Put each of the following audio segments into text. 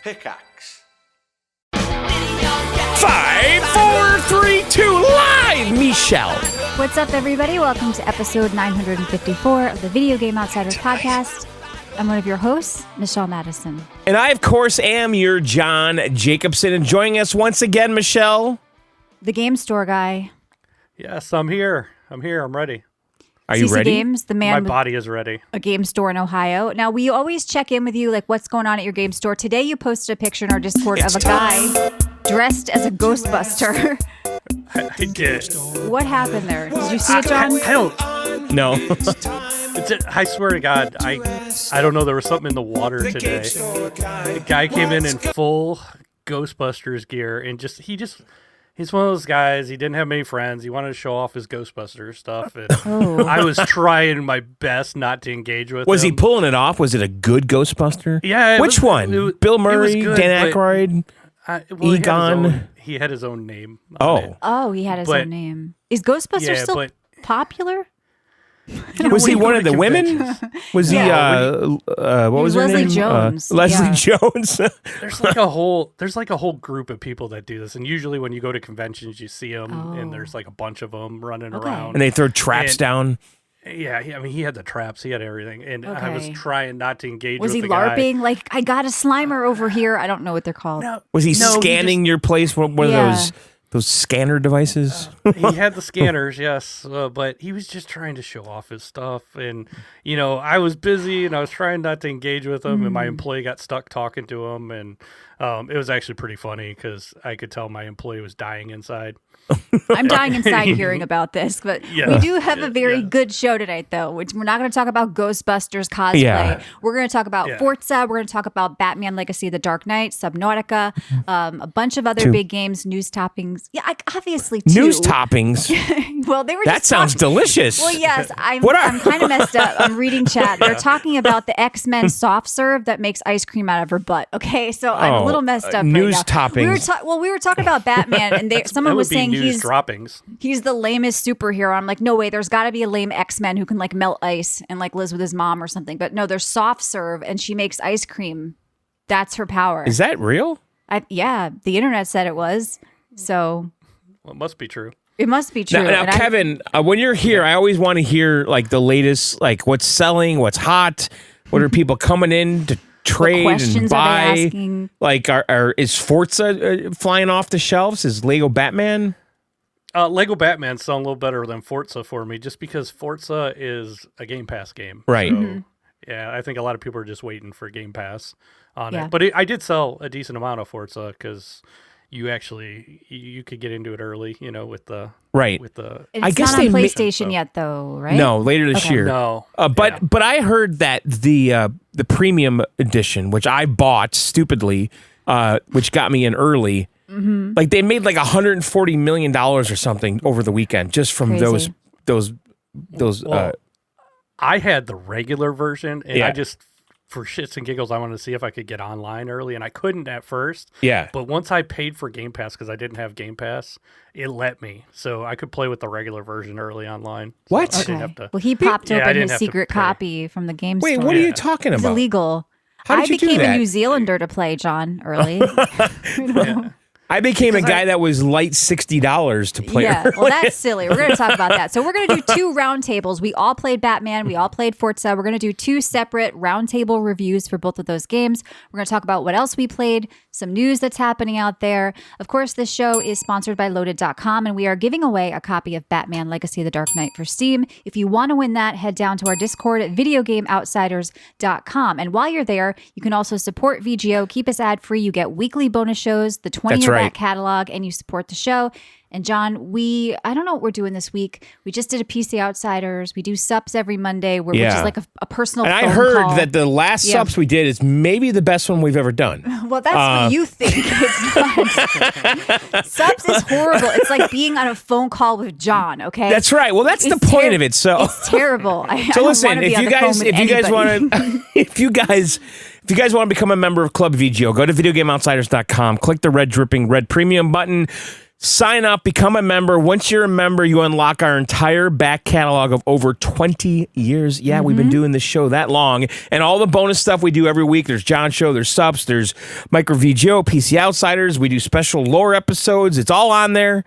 Pickaxe. 5, 4, 3, 2, live, Michelle. What's up, everybody? Welcome to episode 954 of the Video Game Outsiders podcast. I'm one of your hosts, Michelle Madison. And I, of course, am your John Jacobson. And joining us once again, Michelle. The game store guy. Yes, I'm here. I'm ready. Are you CC ready? Games, the man My with body is ready. a game store in Ohio. Now, we always check in with you, like what's going on at your game store. Today, you posted a picture in our Discord of a guy dressed as a Ghostbuster. I did. What happened there? Did you see it, John? I don't. No. I swear to God, I don't know. There was something in the water today. The guy came in full Ghostbusters gear and he's one of those guys. He didn't have many friends. He wanted to show off his Ghostbusters stuff. And I was trying my best not to engage with him. Was he pulling it off? Was it a good Ghostbuster? Yeah. Which one? Bill Murray, good, Dan Aykroyd, Egon? He had his own name. Oh, he had his own name. Is Ghostbusters still popular? Was he one of the women? Was he, what was her name? Leslie Jones. Leslie Jones. There's like a whole group of people that do this, and usually when you go to conventions, you see them, and there's like a bunch of them running around, and they throw traps down. Yeah, I mean, he had the traps, he had everything, and I was trying not to engage. Was with he the LARPing? Guy. Like, I got a Slimer over here. I don't know what they're called. No, Was he scanning your place? One of those scanner devices? He had the scanners, yes, but he was just trying to show off his stuff. And, I was busy and I was trying not to engage with him, and my employee got stuck talking to him. And it was actually pretty funny because I could tell my employee was dying inside. I'm dying inside hearing about this, but we do have a very good show tonight, though. We're not going to talk about Ghostbusters cosplay. Yeah. We're going to talk about Forza. We're going to talk about Batman Legacy of the Dark Knight, Subnautica, a bunch of other big games, news toppings. Yeah, obviously, too. News toppings? Well, they were That sounds delicious. Well, yes, I'm kind of messed up. I'm reading chat. They're talking about the X-Men soft serve that makes ice cream out of her butt. Okay, so I'm a little messed up news right now. toppings. We were talking about Batman, and someone was saying droppings. He's the lamest superhero. I'm like, no way, there's got to be a lame X-Men who can like melt ice and like lives with his mom or something. But no, there's soft serve, and she makes ice cream. That's her power. Is that real? Yeah, the internet said it was. So, well, it must be true. It must be true. Now Kevin, when you're here, I always want to hear like the latest, like what's selling, what's hot, what are people coming in to trade and buy? Like, is Forza flying off the shelves? Is Lego Batman? Lego Batman's selling a little better than Forza for me, just because Forza is a Game Pass game. Right. So, yeah, I think a lot of people are just waiting for Game Pass on it. But I did sell a decent amount of Forza because you could get into it early, with the with the. It's not on PlayStation yet, though, right? No, later this year. No, but I heard that the premium edition, which I bought stupidly, which got me in early. Mm-hmm. Like they made like $140 million or something over the weekend just from those. Well, I had the regular version, and I just, for shits and giggles, I wanted to see if I could get online early, and I couldn't at first. Yeah. But once I paid for Game Pass because I didn't have Game Pass, it let me, so I could play with the regular version early online. So what? I didn't have to, well, he popped open his secret copy from the game store. Wait, what are you talking about? It's illegal. How did you do that? I became a New Zealander to play, John, early. I became a guy that was light $60 to play. Yeah, well, that's silly. We're going to talk about that. So we're going to do 2 roundtables. We all played Batman. We all played Forza. We're going to do 2 separate roundtable reviews for both of those games. We're going to talk about what else we played, some news that's happening out there. Of course, this show is sponsored by Loaded.com, and we are giving away a copy of Batman Legacy of the Dark Knight for Steam. If you want to win that, head down to our Discord at videogameoutsiders.com. And while you're there, you can also support VGO. Keep us ad-free. You get weekly bonus shows, the 20-year back catalog, and you support the show. And John, I don't know what we're doing this week. We just did a PC Outsiders. We do SUPs every Monday, which is like a personal phone call. And I heard that the last SUPs we did is maybe the best one we've ever done. Well, that's what you think. It's not. SUPs is horrible. It's like being on a phone call with John, okay? That's right. Well, that's the point of it. So it's terrible. So listen, if you guys want to become a member of Club VGO, go to videogameoutsiders.com, click the red dripping red premium button. Sign up, become a member. Once you're a member, you unlock our entire back catalog of over 20 years. Yeah, we've been doing this show that long. And all the bonus stuff we do every week. There's John's show, there's Subs, there's Micro VGO, PC Outsiders. We do special lore episodes. It's all on there.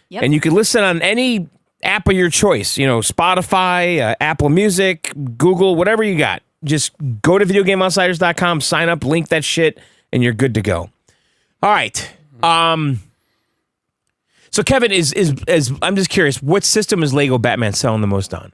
Yep. And you can listen on any app of your choice. Spotify, Apple Music, Google, whatever you got. Just go to videogameoutsiders.com, sign up, link that shit, and you're good to go. All right. So Kevin, is I'm just curious, what system is Lego Batman selling the most on?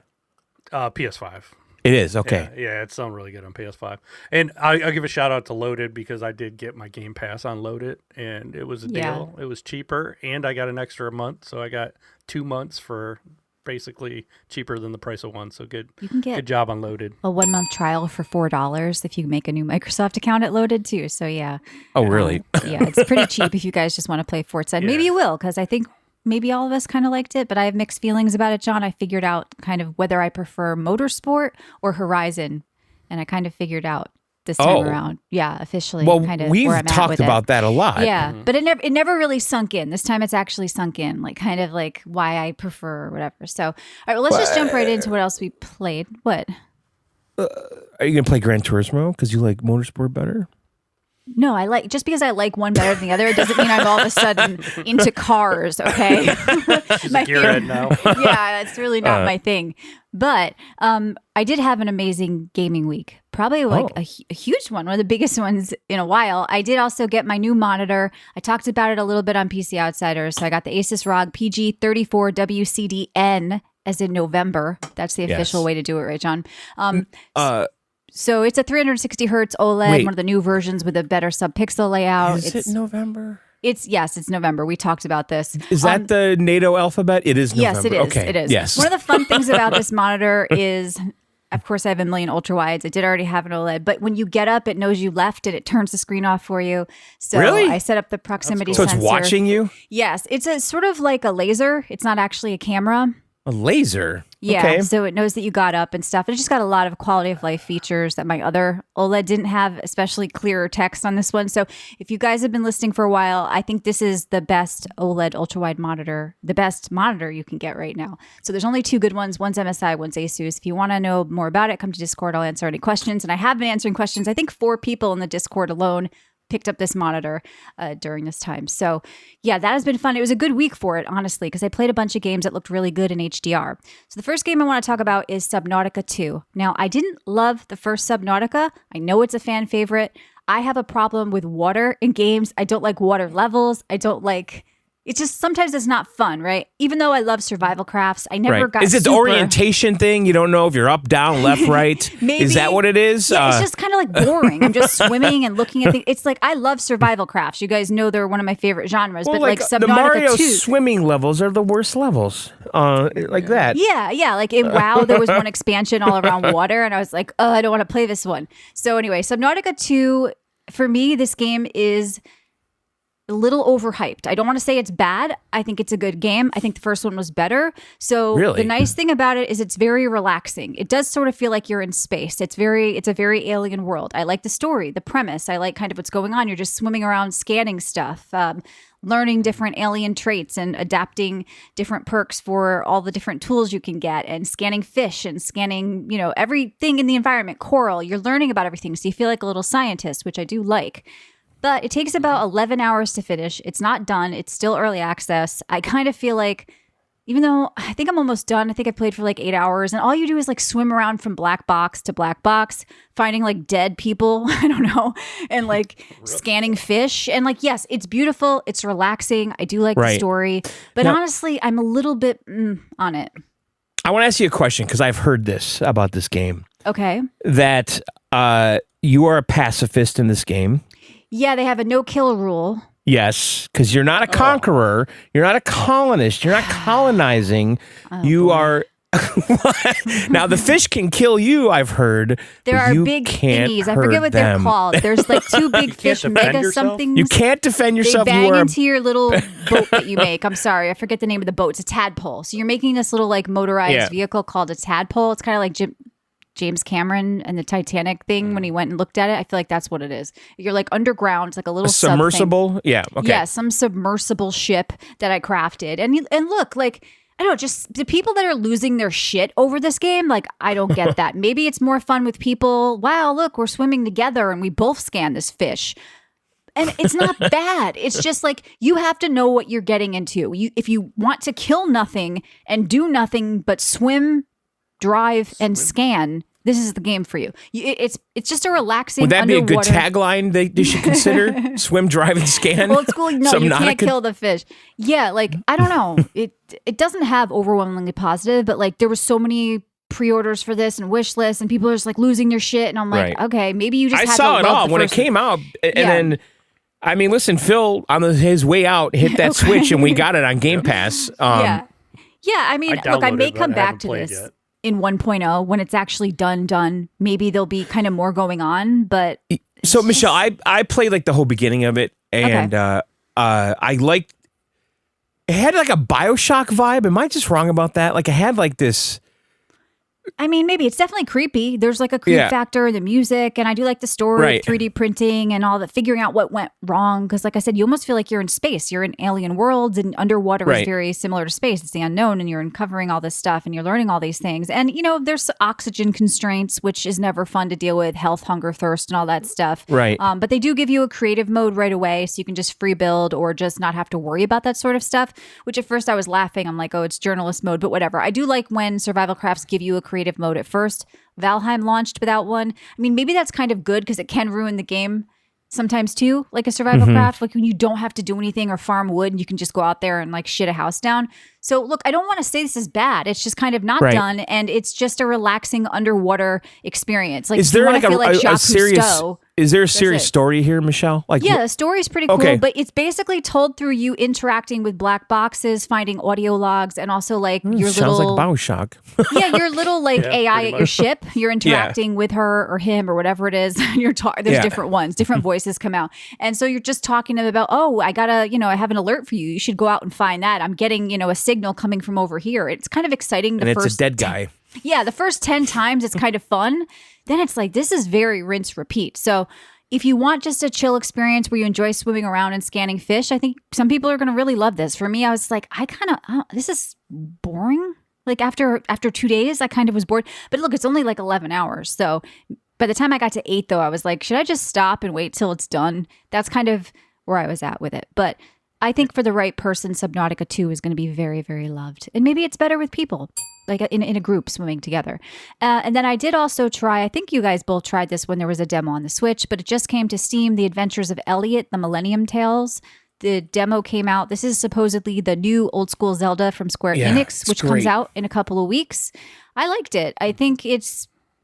PS5. It is, okay. Yeah, it's selling really good on PS5. And I'll give a shout out to Loaded because I did get my Game Pass on Loaded, and it was a deal. It was cheaper, and I got an extra month, so I got 2 months for basically cheaper than the price of one. So good. You can get good job on Loaded. a 1 month trial for $4 if you make a new Microsoft account at Loaded too. So yeah. Oh, really? Yeah, it's pretty cheap if you guys just want to play Forza. And maybe you will, because I think maybe all of us kind of liked it, but I have mixed feelings about it, John. I figured out kind of whether I prefer Motorsport or Horizon, and I kind of figured out this time around. Yeah, officially. Well, kind of we've where I'm at talked with about that a lot. Yeah, but it never really sunk in. This time it's actually sunk in, like kind of like why I prefer or whatever. So, all right, well, let's just jump right into what else we played. What? Are you going to play Gran Turismo because you like Motorsport better? No, just because I like one better than the other, it doesn't mean I'm all of a sudden into cars, okay? She's a gearhead now. Yeah, it's really not my thing. But I did have an amazing gaming week. Probably like a huge one of the biggest ones in a while. I did also get my new monitor. I talked about it a little bit on PC Outsiders. So I got the Asus ROG PG34WCDN, as in November. That's the official way to do it, right, John? So it's a 360 hertz OLED, one of the new versions with a better sub-pixel layout. Is it November? It's November. We talked about this. Is that the NATO alphabet? It is November. Yes, it is. Okay. It is. Yes. One of the fun things about this monitor is, of course, I have a million ultra wides. I did already have an OLED, but when you get up, it knows you left and it turns the screen off for you. So really? I set up the proximity So sensor. it's watching you? Yes. It's a sort of like a laser. It's not actually a camera. A laser? Yeah, Okay. so it knows that you got up and stuff. It just got a lot of quality of life features that my other OLED didn't have, especially clearer text on this one. So if you guys have been listening for a while, I think this is the best OLED ultra-wide monitor, the best monitor you can get right now. So there's only two good ones. One's MSI, one's Asus. If you want to know more about it, come to Discord. I'll answer any questions. And I have been answering questions. I think 4 people in the Discord alone picked up this monitor during this time. So yeah, that has been fun. It was a good week for it, honestly, because I played a bunch of games that looked really good in HDR. So the first game I want to talk about is Subnautica 2. Now, I didn't love the first Subnautica. I know it's a fan favorite. I have a problem with water in games. I don't like water levels. It's just sometimes it's not fun, right? Even though I love survival crafts, I never got. Is it the orientation thing? You don't know if you're up, down, left, right. Maybe. Is that what it is? Yeah, it's just kind of like boring. I'm just swimming and looking at things. It's like I love survival crafts. You guys know they're one of my favorite genres. Well, but like the Subnautica Mario 2, swimming levels are the worst levels. Like that. Yeah. Like in WoW, there was one expansion all around water, and I was like, oh, I don't want to play this one. So anyway, Subnautica 2, for me, this game is a little overhyped. I don't want to say it's bad. I think it's a good game. I think the first one was better. So Really? The nice thing about it is it's very relaxing. It does sort of feel like you're in space. It's a very alien world. I like the story, the premise. I like kind of what's going on. You're just swimming around scanning stuff, learning different alien traits and adapting different perks for all the different tools you can get, and scanning fish and scanning, everything in the environment, coral. You're learning about everything. So you feel like a little scientist, which I do like. But it takes about 11 hours to finish. It's not done. It's still early access. I kind of feel like, even though I think I'm almost done, I think I played for like 8 hours, and all you do is like swim around from black box to black box, finding like dead people, I don't know, and like scanning fish. And like, yes, it's beautiful. It's relaxing. I do like the story. But honestly, I'm a little bit on it. I want to ask you a question because I've heard this about this game. Okay. That you are a pacifist in this game. Yeah, they have a no-kill rule. Yes, because you're not a conqueror. You're not a colonist. You're not colonizing. You are... Now, the fish can kill you, I've heard. There are big thingies. I forget what they're called. There's like 2 big fish, mega something. You can't defend yourself. They bang into your little boat that you make. I'm sorry, I forget the name of the boat. It's a tadpole. So you're making this little like motorized vehicle called a tadpole. It's kind of like James Cameron and the Titanic thing when he went and looked at it. I feel like that's what it is. You're like underground, it's like a little submersible. Yeah. Okay. Yeah, some submersible ship that I crafted. And look, like, I don't know, just the people that are losing their shit over this game, like, I don't get that. Maybe it's more fun with people. Wow, look, we're swimming together and we both scan this fish. And it's not bad. It's just like you have to know what you're getting into. If you want to kill nothing and do nothing but swim, drive, and scan, this is the game for you. It's just a relaxing. Would that underwater... be a good tagline they should consider? Swim, drive, and scan. Old school. No, you can't kill the fish. Yeah, like I don't know. It doesn't have overwhelmingly positive, but like there was so many pre-orders for this and wish lists, and people are just like losing their shit. And I'm like, okay, maybe you just. I saw it all when it came out, and then. I mean, listen, Phil on his way out hit that Switch, and we got it on Game Pass. Yeah. I mean, look, I may come back to this. Yet. In 1.0 when it's actually done, maybe there'll be kind of more going on, but so Michelle, I played like the whole beginning of it, and I liked it. Had like a BioShock vibe. Am I just wrong about that? Like it had like this. I mean, maybe it's definitely creepy. There's like a creep factor in the music, and I do like the story, 3D printing, and all the figuring out what went wrong. Because, like I said, you almost feel like you're in space. You're in alien worlds, and underwater is very similar to space. It's the unknown, and you're uncovering all this stuff, and you're learning all these things. And you know, there's oxygen constraints, which is never fun to deal with. Health, hunger, thirst, and all that stuff. Right. But they do give you a creative mode right away, so you can just free build or just not have to worry about that sort of stuff. Which at first I was laughing. I'm like, oh, it's journalist mode, but whatever. I do like when survival crafts give you a creative mode at first. Valheim launched without one. I mean, maybe that's kind of good because it can ruin the game sometimes too, like a survival craft, like when you don't have to do anything or farm wood and you can just go out there and like shit a house down. So look, I don't want to say this is bad. It's just kind of not done, and it's just a relaxing underwater experience. Like, is there like a serious? Is there a serious story here, Michelle? Like, yeah, the story's pretty cool, but it's basically told through you interacting with black boxes, finding audio logs, and also like your sounds little like BioShock. your little like AI at your ship. You're interacting with her or him or whatever it is. There's different ones, different voices come out, and so you're just talking to them about, oh, I gotta, I have an alert for you. You should go out and find that. I'm getting, a signal coming from over here. It's kind of exciting. And it's a dead guy. The first 10 times it's kind of fun. Then it's like, this is very rinse repeat. So if you want just a chill experience where you enjoy swimming around and scanning fish, I think some people are going to really love this. For me, I was like, this is boring. Like after 2 days, I kind of was bored. But look, it's only like 11 hours. So by the time I got to 8, though, I was like, should I just stop and wait till it's done? That's kind of where I was at with it. But I think for the right person, Subnautica 2 is going to be very, very loved. And maybe it's better with people, like in a group swimming together. And then I did also try, I think you guys both tried this when there was a demo on the Switch, but it just came to Steam, The Adventures of Elliot, The Millennium Tales. The demo came out. This is supposedly the new old school Zelda from Square Enix, which comes out in a couple of weeks. I liked it. I think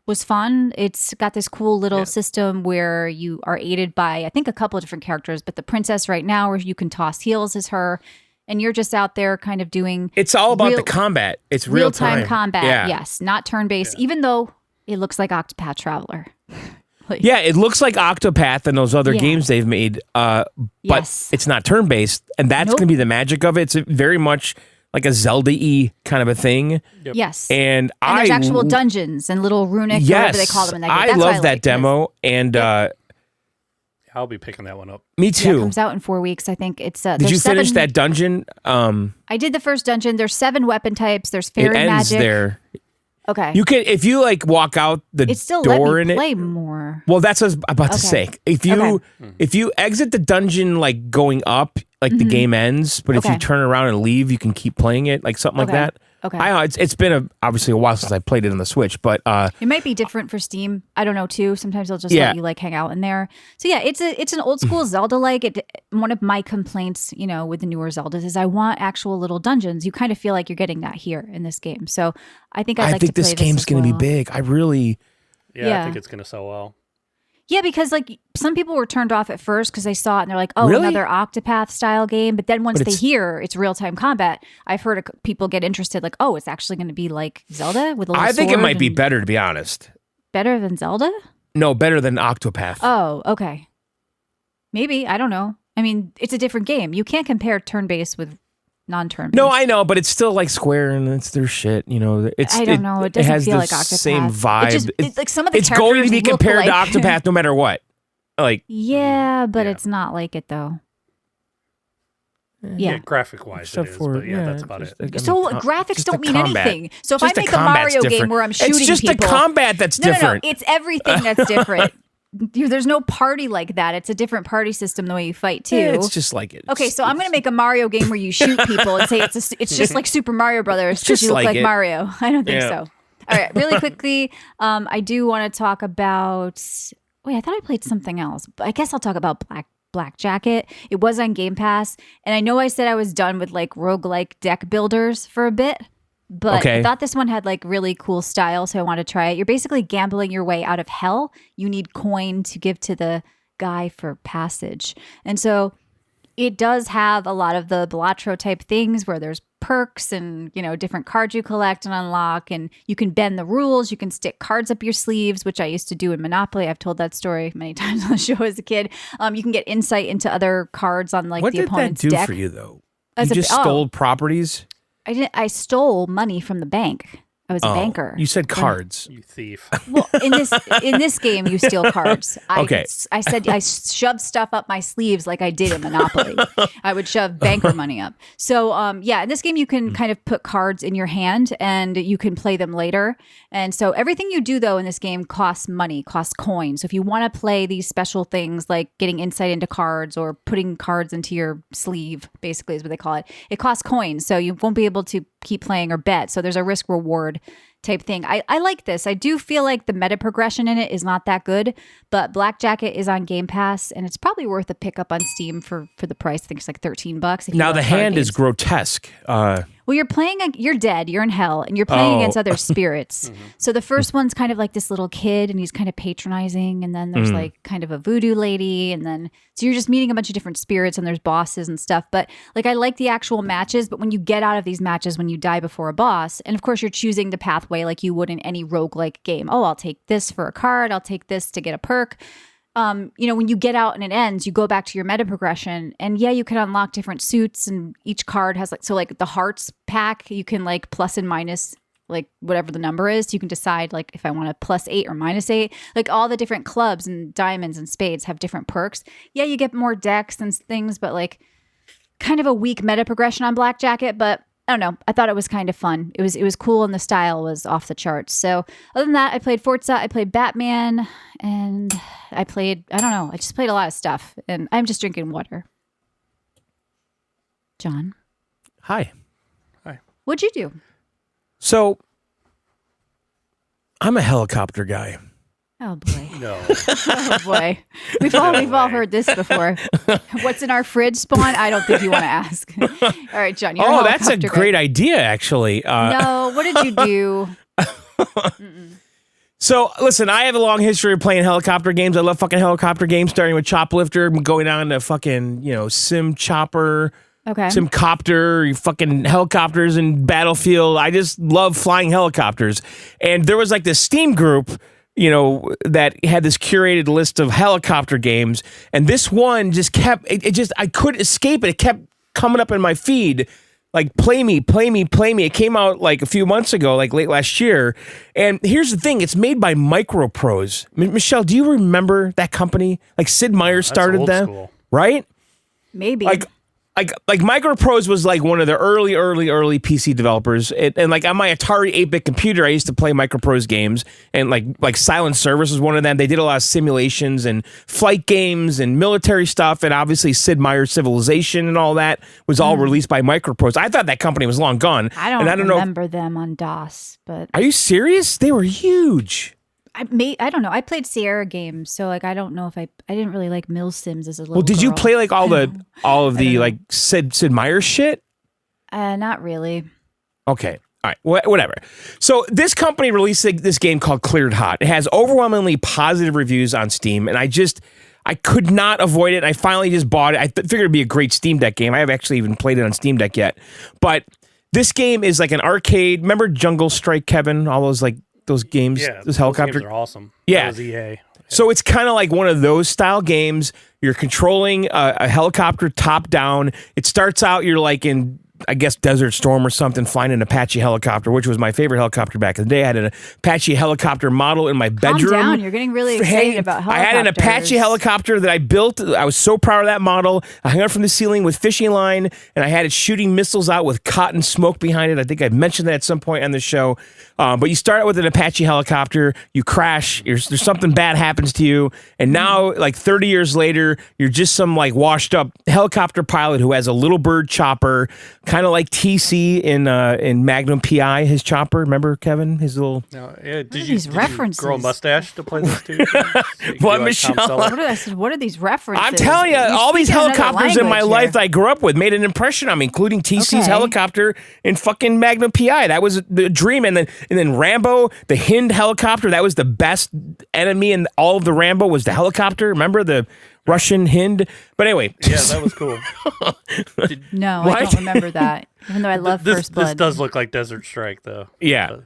was fun. It's got this cool little system where you are aided by, I think, a couple of different characters, but the princess right now where you can toss heals is her, and you're just out there kind of doing... It's all about the combat. It's real-time combat, yes, not turn-based, even though it looks like Octopath Traveler. It looks like Octopath and those other games they've made, but it's not turn-based, and that's going to be the magic of it. It's very much... like a Zelda-y kind of a thing. Yep. Yes. And there's actual dungeons and little runic, whatever they call them in that game. That's I love that demo. And I'll be picking that one up. Me too. It comes out in 4 weeks, I think. It's Did you finish that dungeon? I did the first dungeon. There's 7 weapon types. There's fairy magic. It ends there. Okay. You can, if you like walk out the it still door let me in play it. More. Well, that's what I was about to say. If you exit the dungeon like going up, like the game ends, but if you turn around and leave, you can keep playing it, like something like that. Okay. I know it's been obviously a while since I played it on the Switch, but it might be different for Steam. I don't know too. Sometimes they'll just let you like hang out in there. So yeah, it's an old school Zelda like. One of my complaints, with the newer Zeldas is I want actual little dungeons. You kind of feel like you're getting that here in this game. So I think I think this game's going to be big. I really. Yeah, I think it's going to sell well. Yeah, because like some people were turned off at first because they saw it and they're like, oh, really? Another Octopath style game. But then once they hear it's real time combat, I've heard people get interested like, oh, it's actually going to be like Zelda with a little I think it might be better, to be honest. Better than Zelda? No, better than Octopath. Oh, okay. Maybe. I don't know. I mean, it's a different game. You can't compare turn-based with non-turn-based. No, I know, but it's still like Square and it's their shit. You know, I don't know. It doesn't feel like Octopath. Same vibe. It's like some of the it's going to be characters look compared to like- Octopath no matter what. Like, Yeah, but it's not like it though. Yeah. Graphic wise, it is. But that's about it. So graphics don't mean anything. So if I Just the make a combat's Mario different. game where I'm shooting it's just people, the combat that's different. No, it's everything that's different. There's no party like that. It's a different party system the way you fight too. Yeah, it's just like it. Okay, so I'm gonna make a Mario game where you shoot people and say it's just like Super Mario Brothers because you look like Mario. I don't think so. All right, really quickly, I do want to talk about. Wait, I thought I played something else. But I guess I'll talk about Black Jacket. It was on Game Pass, and I know I said I was done with like roguelike deck builders for a bit, but I thought this one had like really cool style, so I wanted to try it. You're basically gambling your way out of hell. You need coin to give to the guy for passage, and so it does have a lot of the Balatro type things where there's perks and, you know, different cards you collect and unlock, and you can bend the rules. You can stick cards up your sleeves, which I used to do in Monopoly. I've told that story many times on the show as a kid. You can get insight into other cards on like the opponent's deck. What did that do for you though? You just stole properties? I didn't. I stole money from the bank. I was a banker. You said cards. You thief. Well, in this game, you steal cards. Okay. I said I shoved stuff up my sleeves like I did in Monopoly. I would shove banker money up. So, in this game, you can kind of put cards in your hand and you can play them later. And so everything you do, though, in this game costs money, costs coins. So if you want to play these special things like getting insight into cards or putting cards into your sleeve, basically is what they call it, it costs coins. So you won't be able to keep playing or bet. So there's a risk reward type thing. I like this. I do feel like the meta progression in it is not that good, but Black Jacket is on Game Pass and it's probably worth a pickup on Steam for the price. I think it's like $13. If now the hand is grotesque. Well, you're dead, you're in hell, and you're playing against other spirits. So the first one's kind of like this little kid, and he's kind of patronizing, and then there's like kind of a voodoo lady, and then so you're just meeting a bunch of different spirits, and there's bosses and stuff. But like I like the actual matches, but when you get out of these matches, when you die before a boss, and of course you're choosing the pathway like you would in any roguelike game. Oh, I'll take this for a card, I'll take this to get a perk. When you get out and it ends, you go back to your meta progression, and you can unlock different suits, and each card has like the hearts pack, you can like plus and minus like whatever the number is. You can decide like if I want a +8 or -8. Like all the different clubs and diamonds and spades have different perks. Yeah, you get more decks and things, but like kind of a weak meta progression on Black Jacket, but I don't know. I thought it was kind of fun. It was cool, and the style was off the charts. So other than that, I played Forza, I played Batman, and I just played a lot of stuff, and I'm just drinking water. John. Hi. What'd you do? So I'm a helicopter guy. Oh boy. No. Oh boy. We've all heard this before. What's in our fridge, Spawn? I don't think you want to ask. All right, John. You're a that's a helicopter great guy. idea, actually. No, what did you do? So, listen, I have a long history of playing helicopter games. I love fucking helicopter games, starting with Choplifter, going on to fucking, Sim Chopper, Sim Copter, you fucking helicopters in Battlefield. I just love flying helicopters. And there was like this Steam group, that had this curated list of helicopter games. And this one just kept, I couldn't escape it. It kept coming up in my feed. Like, play me. It came out like a few months ago, like late last year. And here's the thing. It's made by Microprose. Michelle, do you remember that company? Like Sid Meier started them, school. Right? Maybe. Like Microprose was like one of the early PC developers. And like on my Atari 8-bit computer, I used to play Microprose games. And like Silent Service was one of them. They did a lot of simulations and flight games and military stuff. And obviously Sid Meier's Civilization and all that was all released by Microprose. I thought that company was long gone. I don't remember them on DOS, but are you serious? They were huge. I don't know. I played Sierra games, so like I don't know if I didn't really like Mill Sims as a little. Well, did you girl. play like all of the like Sid Meier shit? Not really. Okay. All right. Whatever. So this company released this game called Cleared Hot. It has overwhelmingly positive reviews on Steam, and I could not avoid it. I finally just bought it. I figured it'd be a great Steam Deck game. I haven't actually even played it on Steam Deck yet, but this game is like an arcade. Remember Jungle Strike, Kevin? All those like. Those games, those helicopter games are awesome. Yeah. Those EA. So it's kind of like one of those style games. You're controlling a helicopter top down. It starts out, you're like in I guess, Desert Storm or something, find an Apache helicopter, which was my favorite helicopter back in the day. I had an Apache helicopter model in my bedroom. Calm down. You're getting really excited about helicopters. I had an Apache helicopter that I built. I was so proud of that model. I hung it from the ceiling with fishing line, and I had it shooting missiles out with cotton smoke behind it. I think I mentioned that at some point on the show. But you start out with an Apache helicopter, you crash, there's something bad happens to you, and now, like 30 years later, you're just some like washed up helicopter pilot who has a little bird chopper, kind of like TC in Magnum PI, his chopper. Remember, Kevin? His little... No, yeah, did you grow a mustache to play this too? What, Michelle? What are these references? I'm telling you, all these helicopters in my life that I grew up with made an impression on me, including TC's helicopter in fucking Magnum PI. That was the dream. And then Rambo, the Hind helicopter, that was the best enemy in all of the Rambo was the helicopter. Remember the Russian Hind? But anyway. Yeah, that was cool. No, I don't remember that. Even though I love First Blood. This does look like Desert Strike, though. Yeah.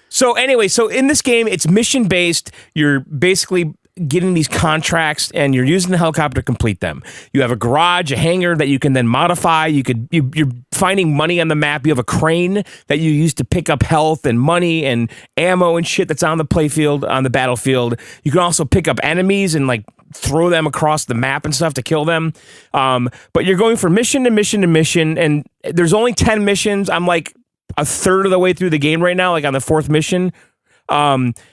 So anyway, in this game, it's mission-based. You're basically getting these contracts, and you're using the helicopter to complete them. You have a garage, a hangar that you can then modify. You're finding money on the map. You have a crane that you use to pick up health and money and ammo and shit that's on the battlefield. You can also pick up enemies and like throw them across the map and stuff to kill them. But you're going from mission to mission to mission, and there's only 10 missions. I'm like a third of the way through the game right now, like on the 4th mission.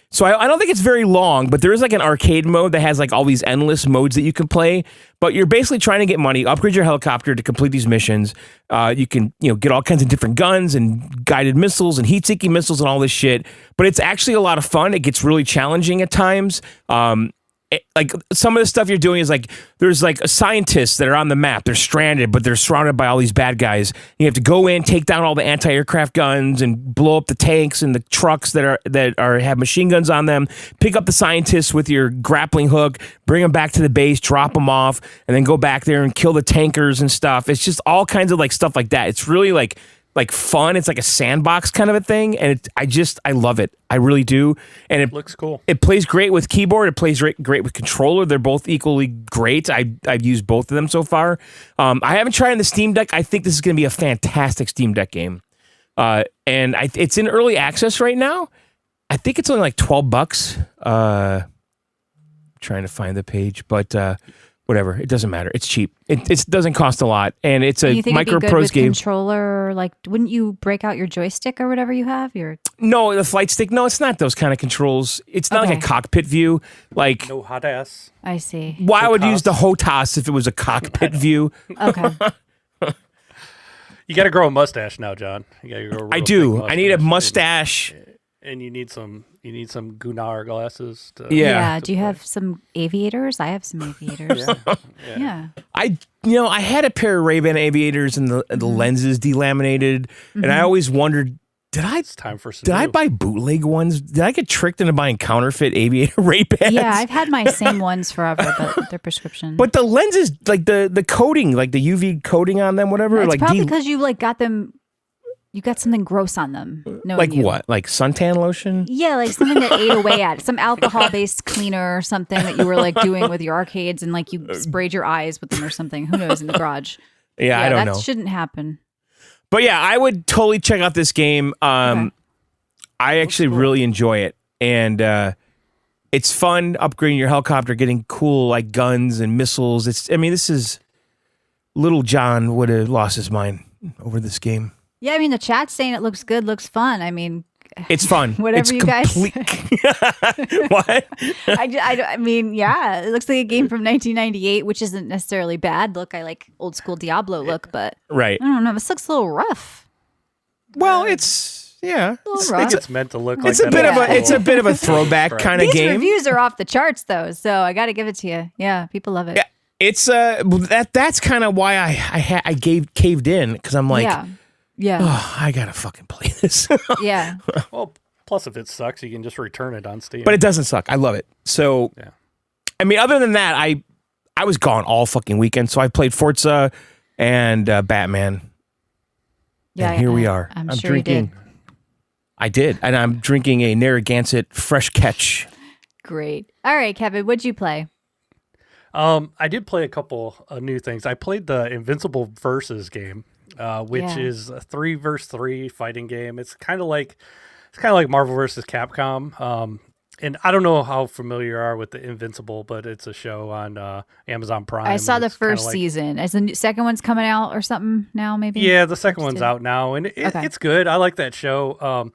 So I don't think it's very long, but there is like an arcade mode that has like all these endless modes that you can play, but you're basically trying to get money, upgrade your helicopter to complete these missions. You can, get all kinds of different guns and guided missiles and heat-seeking missiles and all this shit, but it's actually a lot of fun. It gets really challenging at times. Like some of the stuff you're doing is like there's like scientists that are on the map. They're stranded, but they're surrounded by all these bad guys. You have to go in, take down all the anti-aircraft guns, and blow up the tanks and the trucks that have machine guns on them. Pick up the scientists with your grappling hook, bring them back to the base, drop them off, and then go back there and kill the tankers and stuff. It's just all kinds of like stuff like that. It's really like fun. It's like a sandbox kind of a thing, and I love it. I really do. And it looks cool. It plays great with keyboard. It plays great with controller. They're both equally great. I've used both of them so far. I haven't tried on the Steam Deck. I think this is going to be a fantastic Steam Deck game. And it's in early access right now. I think it's only like $12. Trying to find the page, but whatever, it doesn't matter. It's cheap. It doesn't cost a lot, and it's a Micro Prose game. Controller, like, wouldn't you break out your joystick or whatever you have? No, the flight stick. No, it's not those kind of controls. It's not like a cockpit view. Like no hot ass. I see. Why I would use the HOTAS if it was a cockpit view? Okay. You got to grow a mustache now, John. You got to grow. I do. I need a mustache. And you need some Gunnar glasses. Yeah. Do you have some aviators? I have some aviators. Yeah. I had a pair of Ray-Ban aviators and the lenses delaminated, and I always wondered, it's time for some I buy bootleg ones? Did I get tricked into buying counterfeit aviator Ray-Bans? Yeah, I've had my same ones forever, but they're prescription. But the lenses, like the coating, like the UV coating on them, whatever. It's like probably because you like got them. You got something gross on them. Like what? Like suntan lotion? Yeah, like something that ate away at it. Some alcohol-based cleaner or something that you were like doing with your arcades, and like you sprayed your eyes with them or something. Who knows, in the garage. Yeah, I don't know. That shouldn't happen. But yeah, I would totally check out this game. I actually really enjoy it. And it's fun upgrading your helicopter, getting cool like guns and missiles. This is... Little John would have lost his mind over this game. Yeah, I mean, the chat's saying it looks good, looks fun. I mean, it's fun. Whatever you guys say. What? I mean, yeah, it looks like a game from 1998, which isn't necessarily bad. Look, I like old school Diablo look, but right. I don't know. This looks a little rough. Well, it's it's meant to look like it's a bit of a throwback kind of game. These reviews are off the charts, though, so I got to give it to you. Yeah, people love it. Yeah, it's that's kind of why I caved in, because I'm like. Yeah. Oh, I gotta fucking play this. Yeah. Well, plus if it sucks, you can just return it on Steam. But it doesn't suck. I love it. So, yeah. I mean, other than that, I was gone all fucking weekend. So I played Forza and Batman. Yeah. And here we are. I'm sure drinking. You did. I did, and I'm drinking a Narragansett Fresh Catch. Great. All right, Kevin, what'd you play? I did play a couple of new things. I played the Invincible Versus game. which is a 3 versus 3 fighting game. It's kind of like Marvel versus Capcom. And I don't know how familiar you are with the Invincible, but it's a show on Amazon Prime. I saw the first season. Is the second one's coming out or something now, maybe? Yeah, the second one's out now, and it's good. I like that show.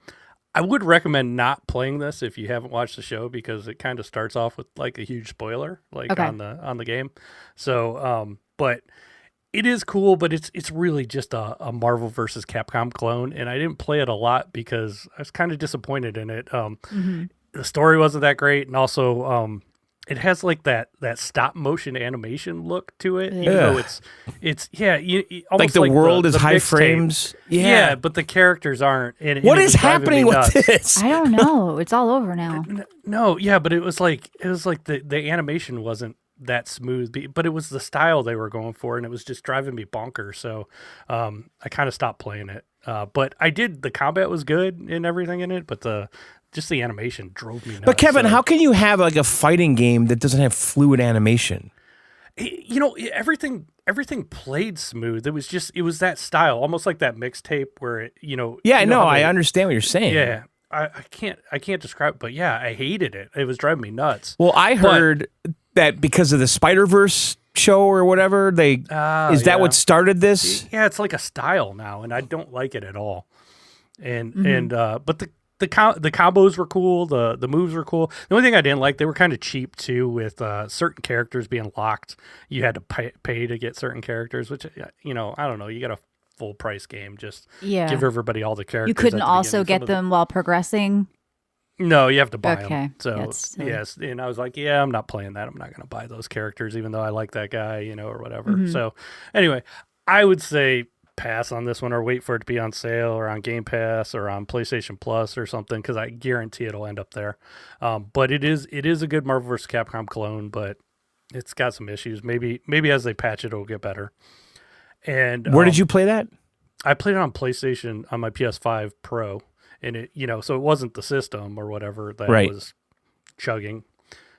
I would recommend not playing this if you haven't watched the show, because it kind of starts off with like a huge spoiler, on the game. So, but it is cool, but it's really just a Marvel versus Capcom clone, and I didn't play it a lot because I was kind of disappointed in it. The story wasn't that great, and also it has like that stop motion animation look to it. Even though it's almost like the world is high frames. Yeah, but the characters aren't. And what is happening with this? I don't know. It's all over now. No, yeah, but it was like the animation wasn't that smooth, but it was the style they were going for, and it was just driving me bonkers. So I kind of stopped playing it. But the combat was good and everything in it, but just the animation drove me nuts. But Kevin, how can you have like a fighting game that doesn't have fluid animation? Everything played smooth. It was that style, almost like that mixtape where it, I understand what you're saying. Yeah. I can't describe it, but yeah, I hated it. It was driving me nuts. Well, I heard that because of the Spider-Verse show or whatever, is that what started this? Yeah, it's like a style now, and I don't like it at all. But the combos were cool. The moves were cool. The only thing I didn't like, they were kind of cheap too, with certain characters being locked. You had to pay to get certain characters, which I don't know. You got a full price game, just give everybody all the characters. You couldn't also get them while progressing. No, you have to buy them. So yes, and I was like, I'm not playing that. I'm not going to buy those characters, even though I like that guy, or whatever. So anyway, I would say pass on this one, or wait for it to be on sale or on Game Pass or on PlayStation Plus or something, because I guarantee it'll end up there. But it is a good Marvel vs. Capcom clone, but it's got some issues. Maybe as they patch it, it'll get better. And where did you play that? I played it on PlayStation on my PS5 Pro, and it so it wasn't the system or whatever that was chugging.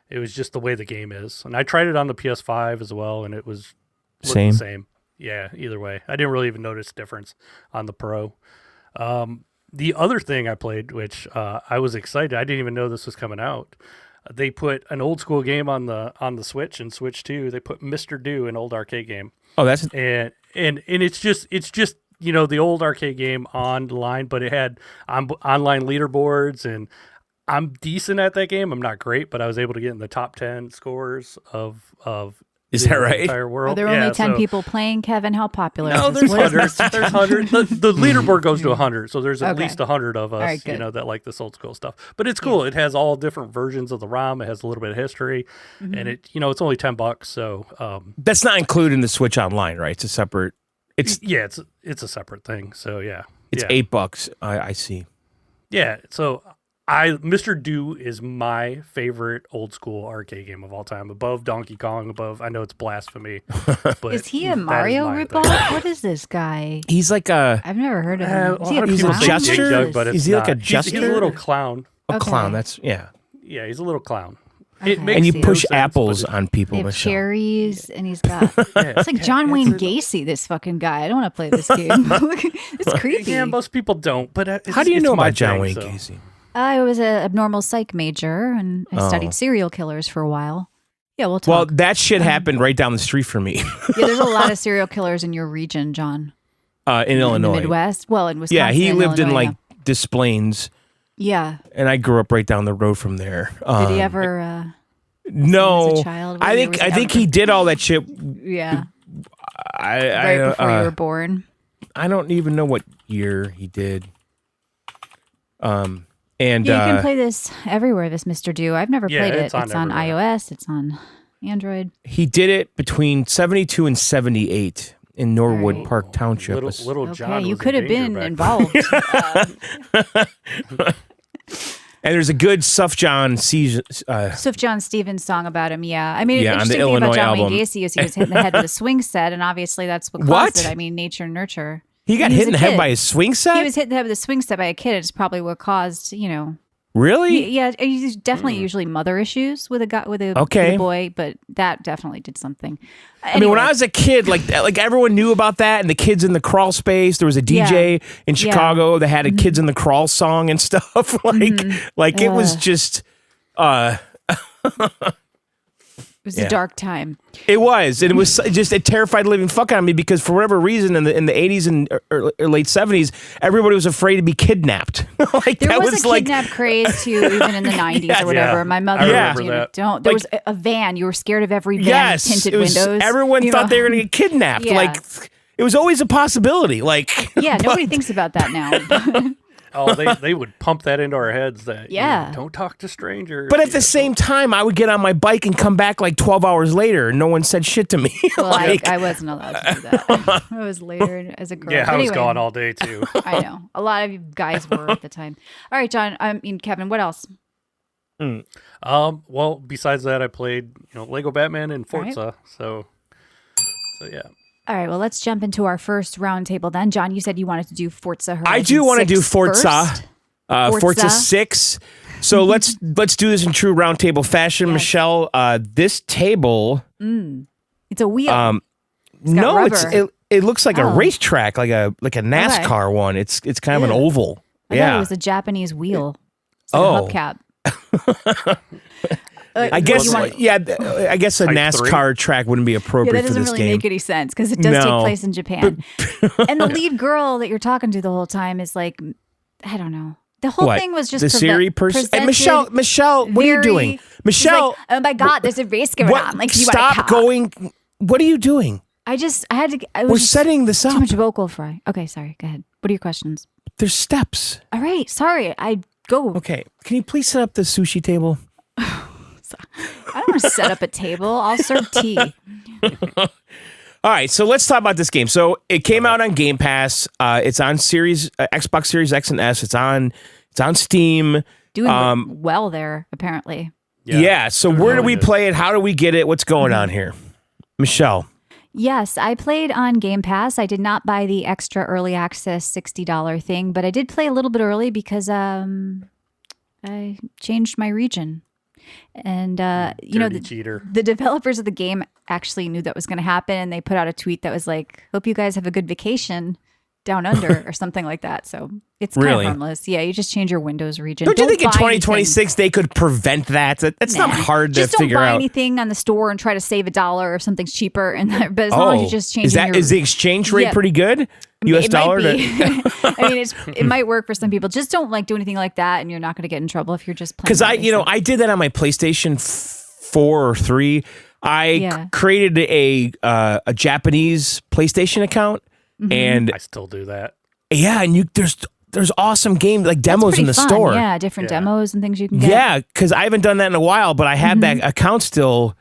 It was just the way the game is. And I tried it on the PS5 as well, and it was the same. Yeah, either way. I didn't really even notice difference on the Pro. The other thing I played, which I was excited, I didn't even know this was coming out. They put an old school game on the Switch and Switch 2. They put Mr. Do, an old arcade game. Oh, that's and it's just the old arcade game online, but it had online leaderboards, and I'm decent at that game. I'm not great, but I was able to get in the top 10 scores of Is that right? The entire world. Are there only 10 people playing, Kevin? How popular No, is there's this? hundreds. There's hundreds. The leaderboard goes to 100, so there's at Okay. least 100 of us, All right, that like this old school stuff. But it's cool. It has all different versions of the ROM. It has a little bit of history, and it's only $10. So that's not included in the Switch Online, right? It's a separate. It's a separate thing. So it's $8. I see. Yeah. So Mr. Do is my favorite old school arcade game of all time, above Donkey Kong, I know it's blasphemy, but is he a Mario ripoff? What is this guy? He's like I've never heard of him. He's a jester? But is he like a jester? He's a little clown. A clown, that's, yeah. Yeah, he's a little clown. Okay. And you push apples on people. They have cherries, and he's got... It's like John Wayne Gacy, this fucking guy. I don't want to play this game. It's creepy. Yeah, most people don't, but how do you know about John Wayne Gacy? I was an abnormal psych major, and I studied serial killers for a while. Yeah, we'll talk. Well, that shit happened right down the street from me. Yeah, there's a lot of serial killers in your region, John. In Illinois. The Midwest? Well, in Wisconsin. Yeah, he lived Illinois, in Des Plaines. Yeah. And I grew up right down the road from there. Did he ever... no. As a child? I think he did all that shit. Yeah. Right before you were born. I don't even know what year he did. And you can play this everywhere, this Mr. Do. I've never played it. It's on iOS. It's on Android. He did it between 72 and 78 in Norwood Park Township. Little John Okay, you was could have been involved. And there's a good Sufjan Stevens song about him, yeah. I mean, on the interesting thing Illinois about John Wayne album. Gacy is he was hit in the head with a swing set, and obviously that's what caused it. I mean, nature and nurture. He got hit in the head by a swing set? He was hit in the head with a swing set by a kid. It's probably what caused, Really? Yeah, he's definitely usually mother issues with a boy, but that definitely did something. Anyway. I mean, when I was a kid, like everyone knew about that, and the Kids in the Crawl Space. There was a DJ in Chicago that had a Kids in the Crawl song and stuff. It was just. It was a dark time. It was, and it terrified the living fuck out of me because for whatever reason in the 80s and late 70s, everybody was afraid to be kidnapped. There was a kidnap craze too, even in the 90s or whatever. Yeah. My mother there was a van. You were scared of every van with tinted windows. Everyone thought they were going to get kidnapped. Yeah. It was always a possibility. Nobody thinks about that now. Oh, they would pump that into our heads that don't talk to strangers. But at the same time, I would get on my bike and come back 12 hours later and no one said shit to me. Well, I wasn't allowed to do that. I was later as a girl. Yeah, I was gone all day too. I know. A lot of you guys were at the time. All right, John, Kevin, what else? Well, besides that, I played, Lego Batman and Forza. Right. So yeah. All right, well, let's jump into our first roundtable then. John, you said you wanted to do Forza Horizon I do want to do Forza. Forza 6. So let's do this in true roundtable fashion. Yes. Michelle, this table... It's a wheel. No, it looks like a racetrack, like a NASCAR one. It's kind of an oval. I thought it was a Japanese wheel. It's a hubcap. I guess a NASCAR track wouldn't be appropriate for this game. That doesn't really make any sense because it does take place in Japan. And the lead girl that you're talking to the whole time is I don't know. The whole thing was just the Siri person. Hey, Michelle, what are you doing? Michelle, oh my God, there's a race going on. Stop going. What are you doing? We're setting this up. Too much vocal fry. Okay, sorry. Go ahead. What are your questions? There's steps. All right. Sorry. Go. Okay. Can you please set up the sushi table? I don't want to set up a table. I'll serve tea. All right, so let's talk about this game. So it came out on Game Pass. It's on Xbox Series X and S. It's on Steam. Doing well there, apparently. Yeah. So where do we play it? How do we get it? What's going on here, Michelle? Yes, I played on Game Pass. I did not buy the extra early access $60 thing, but I did play a little bit early because I changed my region. And the developers of the game actually knew that was going to happen, and they put out a tweet that was like, "Hope you guys have a good vacation down under," or something like that. So it's kind of harmless. Yeah, you just change your Windows region. Don't you think in 2026 they could prevent that? It's not hard to figure out. Just don't buy anything on the store and try to save $1 if something's cheaper. But as long as you just change is the exchange rate pretty good? US dollar? I mean, it might work for some people. Just don't do anything like that, and you're not going to get in trouble if you're just playing. Because I did that on my PlayStation 4 or 3. I created a Japanese PlayStation account, and I still do that. Yeah, and there's awesome game demos in the store. Yeah, different demos and things you can get. Yeah, because I haven't done that in a while, but I have that account still.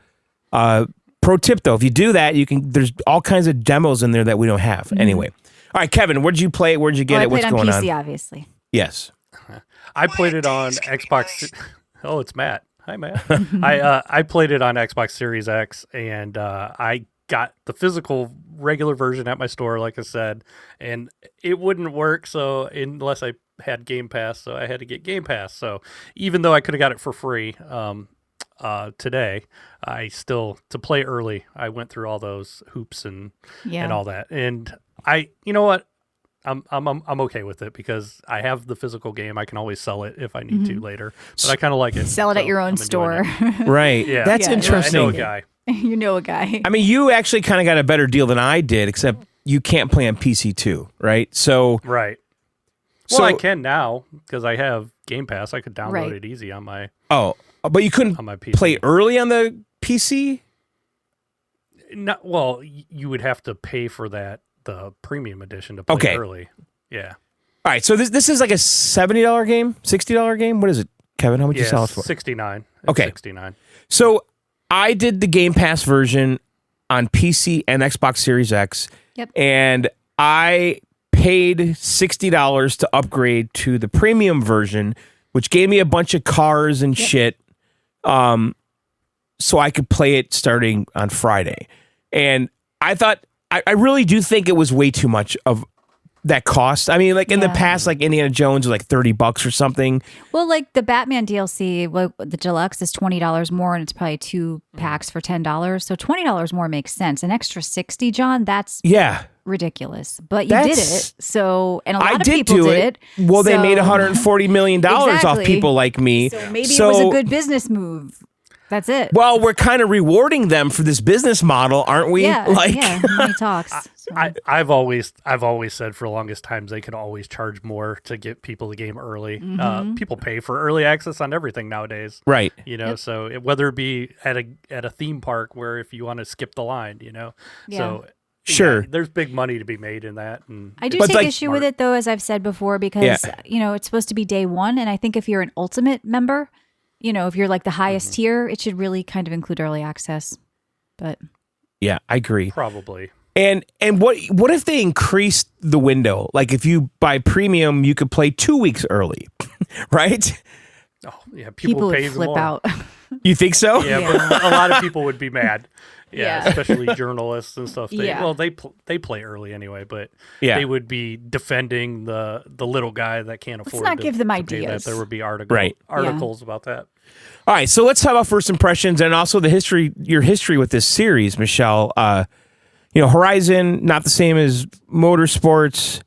Pro tip though, if you do that, there's all kinds of demos in there that we don't have. Anyway. All right, Kevin, where'd you play it? Where'd you get it? What's going on? I played on PC, obviously. Yes. I played it on Xbox. Oh, it's Matt. Hi, Matt. I played it on Xbox Series X, and I got the physical regular version at my store, like I said, and it wouldn't work unless I had Game Pass, so I had to get Game Pass. So even though I could have got it for free today, to play early, I went through all those hoops and all that, and you know what? I'm okay with it because I have the physical game. I can always sell it if I need to later. But I kind of like it. Sell it at your own store. Right. Yeah. That's interesting. I know a guy. You know a guy. I mean, you actually kind of got a better deal than I did, except you can't play on PC too, right? So right. Well, I can now because I have Game Pass. I could download it easy on my. Oh, but you couldn't on my PC. Play early on the PC? Not well. You would have to pay for the premium edition to play early. Yeah. All right. So this is like a $70 game, $60 game. What is it, Kevin? How much you sell it for? $69. Okay. $69. So I did the Game Pass version on PC and Xbox Series X. Yep. And I paid $60 to upgrade to the premium version, which gave me a bunch of cars and shit. So I could play it starting on Friday. And I thought I really do think it was way too much of that cost. I mean, like in the past, like Indiana Jones was like $30 or something. Well, like the Batman DLC, the deluxe is $20 more, and it's probably 2 packs for $10. So $20 more makes sense. An extra $60, John, that's ridiculous. But you did it. So, and a lot of people did it. Well, they made $140 million off people like me. So maybe it was a good business move. That's it. Well, we're kind of rewarding them for this business model, aren't we? Yeah, money talks. So. I've always said for the longest times they could always charge more to get people the game early. People pay for early access on everything nowadays, right? You know, so whether it be at a theme park where if you want to skip the line, you know, so. Sure. Yeah, there's big money to be made in that. And I do take issue with it, though, as I've said before, because, you know, it's supposed to be day one. And I think if you're an ultimate member, you know, if you're like the highest tier, it should really kind of include early access. But yeah, I agree. Probably. And what if they increased the window? Like if you buy premium, you could play 2 weeks early, right? Oh, yeah. People would pay flip more. out. You think so? Yeah, but a lot of people would be mad. Yeah, especially journalists and stuff. Well, they play early anyway, but they would be defending the little guy that can't afford. Let's not give them ideas. There would be articles about that. All right, so let's talk about first impressions and also your history with this series, Michelle. You know, Horizon, not the same as Motorsports.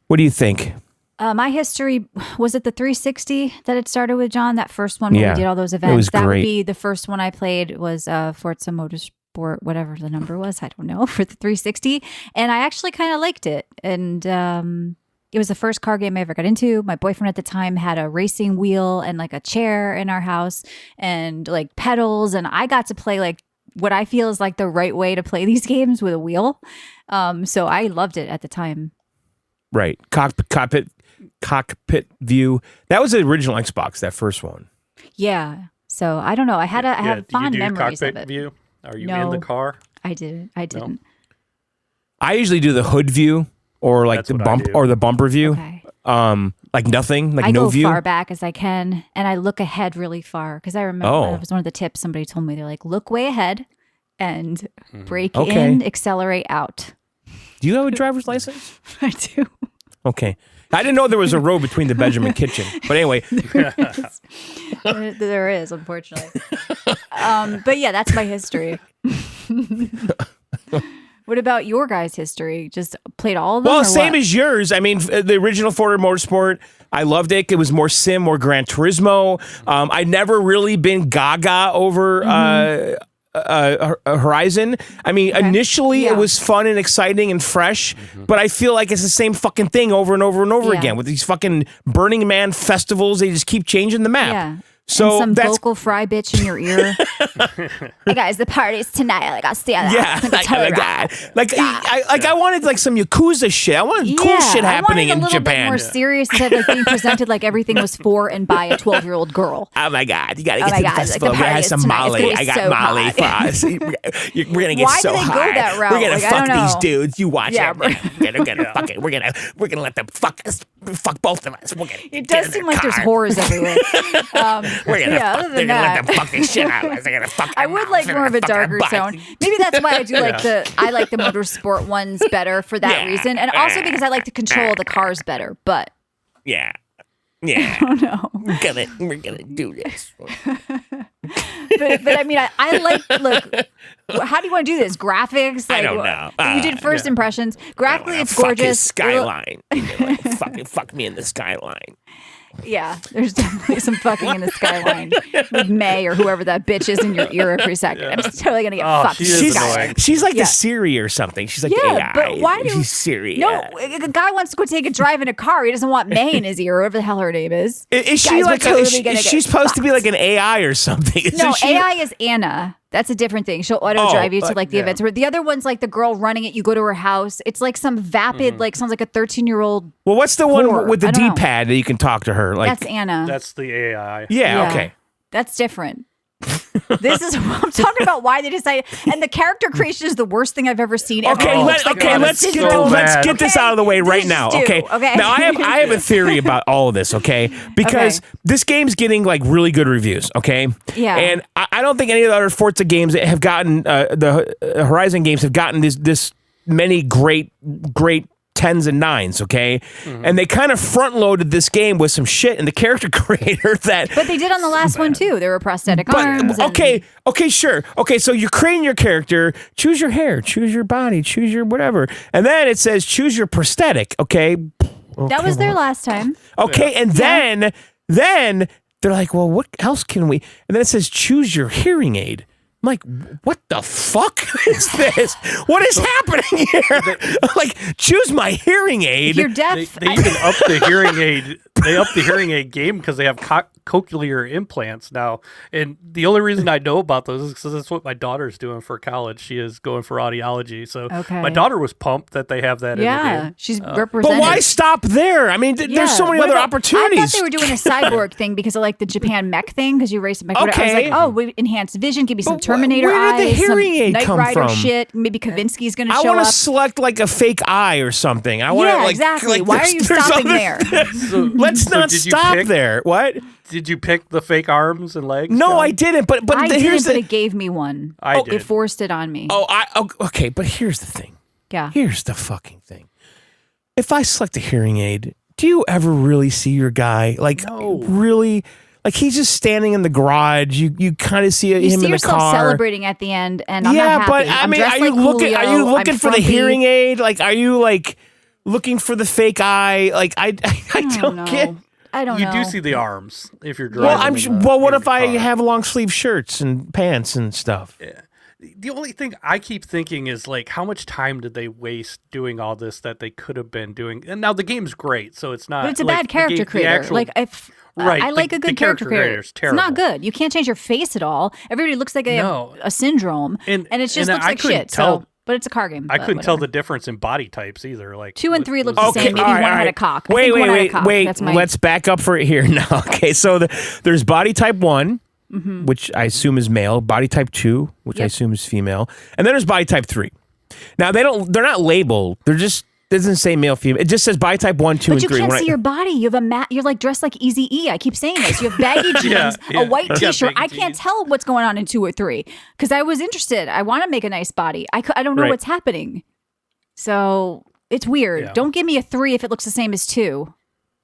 What do you think? My history, was it the 360 that it started with, John? That first one where we did all those events? It was that great. Would be the first one I played was Forza Motorsport, whatever the number was. I don't know, for the 360. And I actually kind of liked it. And it was the first car game I ever got into. My boyfriend at the time had a racing wheel and like a chair in our house and like pedals. And I got to play like what I feel is like the right way to play these games with a wheel. So I loved it at the time. Right. Cockpit view. That was the original Xbox, that first one. Yeah. So I don't know. I have fond memories of it. Cockpit view? Are you in the car? I didn't. No? I usually do the hood view or like the bumper view. Okay. Like nothing, like I no go view. far back as I can, and I look ahead really far because I remember that was one of the tips somebody told me. They're like, look way ahead and brake in, accelerate out. Do you have a driver's license? I do. Okay. I didn't know there was a road between the bedroom and kitchen. But anyway. There is, unfortunately. But yeah, that's my history. What about your guys' history? Just played all of them? Well, same as yours. I mean, the original Forza Motorsport, I loved it. It was more sim, more Gran Turismo. I'd never really been gaga over Horizon. I mean, initially it was fun and exciting and fresh, but I feel like it's the same fucking thing over and over and over again with these fucking Burning Man festivals. They just keep changing the map. Yeah. So and some vocal fry bitch in your ear. Hey guys, the party's tonight. Like I'll stay on that. I wanted like some Yakuza shit. I wanted cool shit happening in Japan. I wanted a little bit more serious instead of like being presented like everything was for and by a 12-year-old girl. Oh my god, you gotta get to the festival. We're gonna have some Molly. I got Molly for us. We're gonna get so high. Why do they go that route? We're gonna fuck these dudes. You watch it. We're gonna let them fuck us. Fuck both of us. It does seem like there's whores everywhere. They're gonna let them fuck the shit out of us. They're gonna fuck. I would like more of a darker tone. Maybe that's why I do like I like the motorsport ones better for that reason, and also because I like the control of the cars better. But yeah, I don't know. We're gonna do this. but I mean, I like. Look, how do you want to do this? Graphics? Like, I don't know. You did first impressions. Graphically, it's gorgeous. Skyline. Fuck me in the skyline. Yeah, there's definitely some fucking in the skyline with May or whoever that bitch is in your ear every second. I'm just totally gonna get fucked. She's like the Siri or something. She's like AI. But why do she's Siri? No, a guy wants to go take a drive in a car. He doesn't want May in his ear, or whatever the hell her name is. Is she like? Is she supposed to be like an AI or something? No, AI is Anna. That's a different thing. She'll auto drive you to like the events. Where the other one's like the girl running it. You go to her house. It's like some vapid, like sounds like a 13-year-old. Well, what's the one with the D-pad that you can talk to her? Like that's Anna. That's the AI. Yeah. Okay. That's different. This is what I'm talking about. Why they decided, and the character creation is the worst thing I've ever seen. Okay, let's get this out of the way right now. Okay. Now I have a theory about all of this. Okay, because this game's getting like really good reviews. Okay. Yeah. And I don't think any of the other Forza games that have gotten the Horizon games have gotten this many great 10s and 9s, okay? And they kind of front-loaded this game with some shit in the character creator that... But they did on the last one, too. There were prosthetic arms. Okay, sure. Okay, so you're creating your character, choose your hair, choose your body, choose your whatever. And then it says choose your prosthetic, okay? That was there last time. Okay, and then they're like, well, what else can we... And then it says choose your hearing aid. I'm like, what the fuck is this? What is happening here? Like, choose my hearing aid. If you're deaf... They even up the hearing aid. They up the hearing aid game because they have cochlear implants now. And the only reason I know about those is because that's what my daughter's doing for college. She is going for audiology. So my daughter was pumped that they have that in the game. She's represented. But why stop there? I mean, there's so many other opportunities. I thought they were doing a cyborg thing because of like the Japan mech thing because you race a mech. Okay. I was like, oh, we enhanced vision, give me some Terminator eyes, where did the hearing aid Knight come Rider from? shit. Maybe Kavinsky's going to show up. I want to select like a fake eye or something. Exactly. Why are you stopping there? Let's not stop there. What? Did you pick the fake arms and legs? No, I didn't. But it gave me one. I did. It forced it on me. Okay. But here's the thing. Yeah. Here's the fucking thing. If I select a hearing aid, do you ever really see your guy? Like, really? Like, he's just standing in the garage. You kind of see him in the car. You see yourself celebrating at the end, and I'm not happy. But I mean, are you looking for the hearing aid? Like, are you like looking for the fake eye? Like, I don't get. I don't know. You do see the arms if you're driving. What if I have long sleeve shirts and pants and stuff? Yeah. The only thing I keep thinking is like, how much time did they waste doing all this that they could have been doing? And now the game's great, so it's not. But it's a bad character creator. I like a good character creator. It's not good. You can't change your face at all. Everybody looks like a syndrome, and it just looks like shit. But it's a car game. I couldn't tell the difference in body types either. Like 2 and 3 look the same. Maybe one had a cock. Wait. Let's back up for it here now. Okay, so there's body type 1, which I assume is male. Body type 2, which I assume is female, and then there's body type 3. Now they're not labeled. They're just doesn't say male, female. It just says body type 1, 2, and 3. But you can't see your body. You have you're like dressed like Eazy-E. I keep saying this. You have baggy jeans, a white t-shirt. I can't tell what's going on in 2 or 3 because I was interested. I want to make a nice body. I don't know what's happening. So it's weird. Yeah. Don't give me a 3 if it looks the same as 2.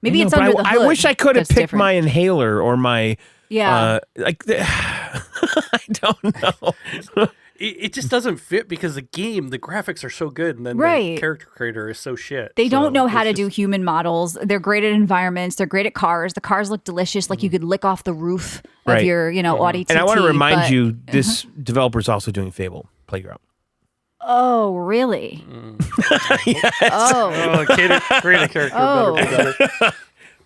Maybe it's under the hood. I wish I could have picked my inhaler or my... I don't know. It just doesn't fit because the graphics are so good, and then the character creator is so shit. They don't know how to do human models. They're great at environments. They're great at cars. The cars look delicious, like you could lick off the roof of your, Audi TT. And I want to remind you, this developer's also doing Fable Playground. Oh, really? Yes. Create a character better.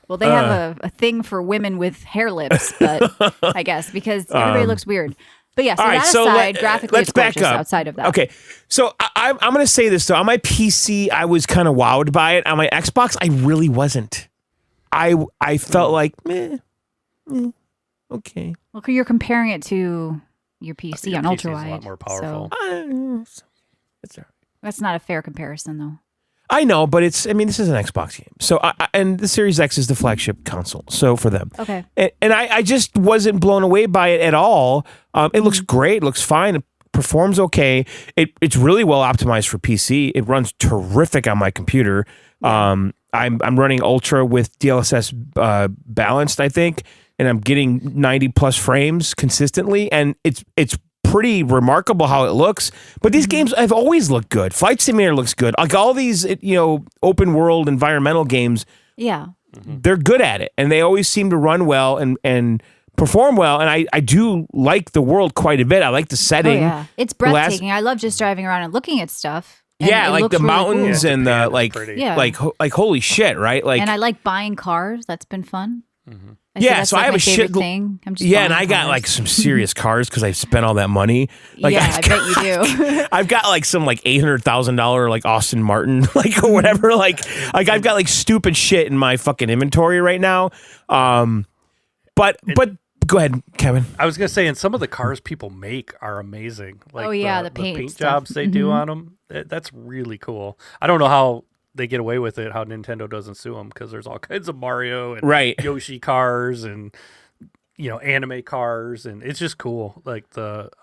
Well, they have a thing for women with hair lips, but I guess because everybody looks weird. But yeah, so aside, graphically it's gorgeous outside of that. Okay, so I'm going to say this, though. On my PC, I was kind of wowed by it. On my Xbox, I really wasn't. I felt like, okay. Well, you're comparing it to your PC on ultra-wide. A lot more powerful. That's not a fair comparison, though. I know, but this is an Xbox game. So, and the Series X is the flagship console. So for them. Okay. And I just wasn't blown away by it at all. It looks great. It looks fine. It performs okay. It's really well optimized for PC. It runs terrific on my computer. I'm running Ultra with DLSS balanced, I think, and I'm getting 90 plus frames consistently. And it's pretty remarkable how it looks, but these games have always looked good. Flight Simulator looks good. Like all these, open world environmental games, they're good at it, and they always seem to run well and perform well. And I do like the world quite a bit. I like the setting. Oh, yeah. It's breathtaking. I love just driving around and looking at stuff. Yeah, like the really mountains cool. and the like holy shit, right? Like, and I like buying cars. That's been fun. Mm-hmm. So I have a shit thing. I'm just and I got like some serious cars because I spent all that money. Like, I bet you do. I've got like some like $800,000 like Aston Martin or whatever. Like I've got like stupid shit in my fucking inventory right now. But go ahead, Kevin. I was gonna say, and some of the cars people make are amazing. Like the paint jobs they do on them. That's really cool. I don't know how they get away with it, how Nintendo doesn't sue them, because there's all kinds of Mario and Yoshi cars and anime cars, and it's just cool. Like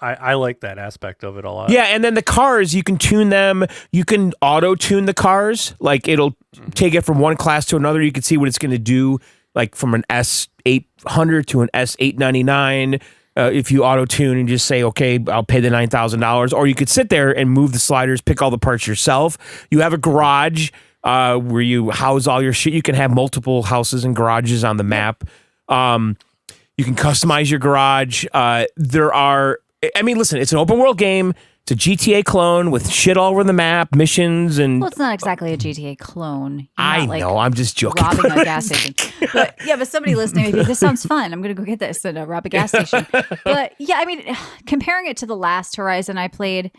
I like that aspect of it a lot. Yeah, and then the cars, you can tune them. You can auto tune the cars. Like it'll take it from one class to another. You can see what it's going to do, like from an S800 to an S899. If you auto tune and just say, okay, I'll pay the $9,000, or you could sit there and move the sliders, pick all the parts yourself. You have a garage where you house all your shit. You can have multiple houses and garages on the map. You can customize your garage. Listen, it's an open world game. It's a GTA clone with shit all over the map, missions, and... Well, it's not exactly a GTA clone. I know, I'm just joking. Robbing a gas station. But somebody listening, maybe this sounds fun. I'm going to go get this and rob a gas station. But yeah, comparing it to the last Horizon I played,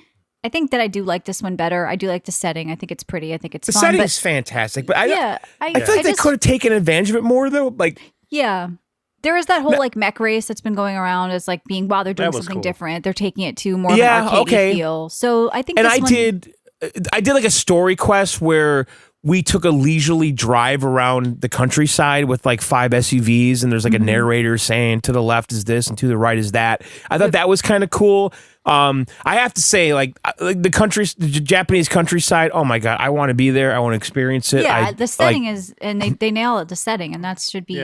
I think that I do like this one better. I do like the setting. I think it's pretty. I think it's fun. The setting is fantastic. But I feel like they could have taken advantage of it more, though. Yeah. There is that whole mech race that's been going around as they're doing something cool. different. They're taking it to more of an arcade feel. So I think I did like a story quest where we took a leisurely drive around the countryside with 5 SUVs, and there's a narrator saying to the left is this and to the right is that. I thought that was kind of cool. I have to say, the Japanese countryside. Oh my god, I want to be there. I want to experience it. Yeah, the setting is, and they nail it. The setting, and that should be.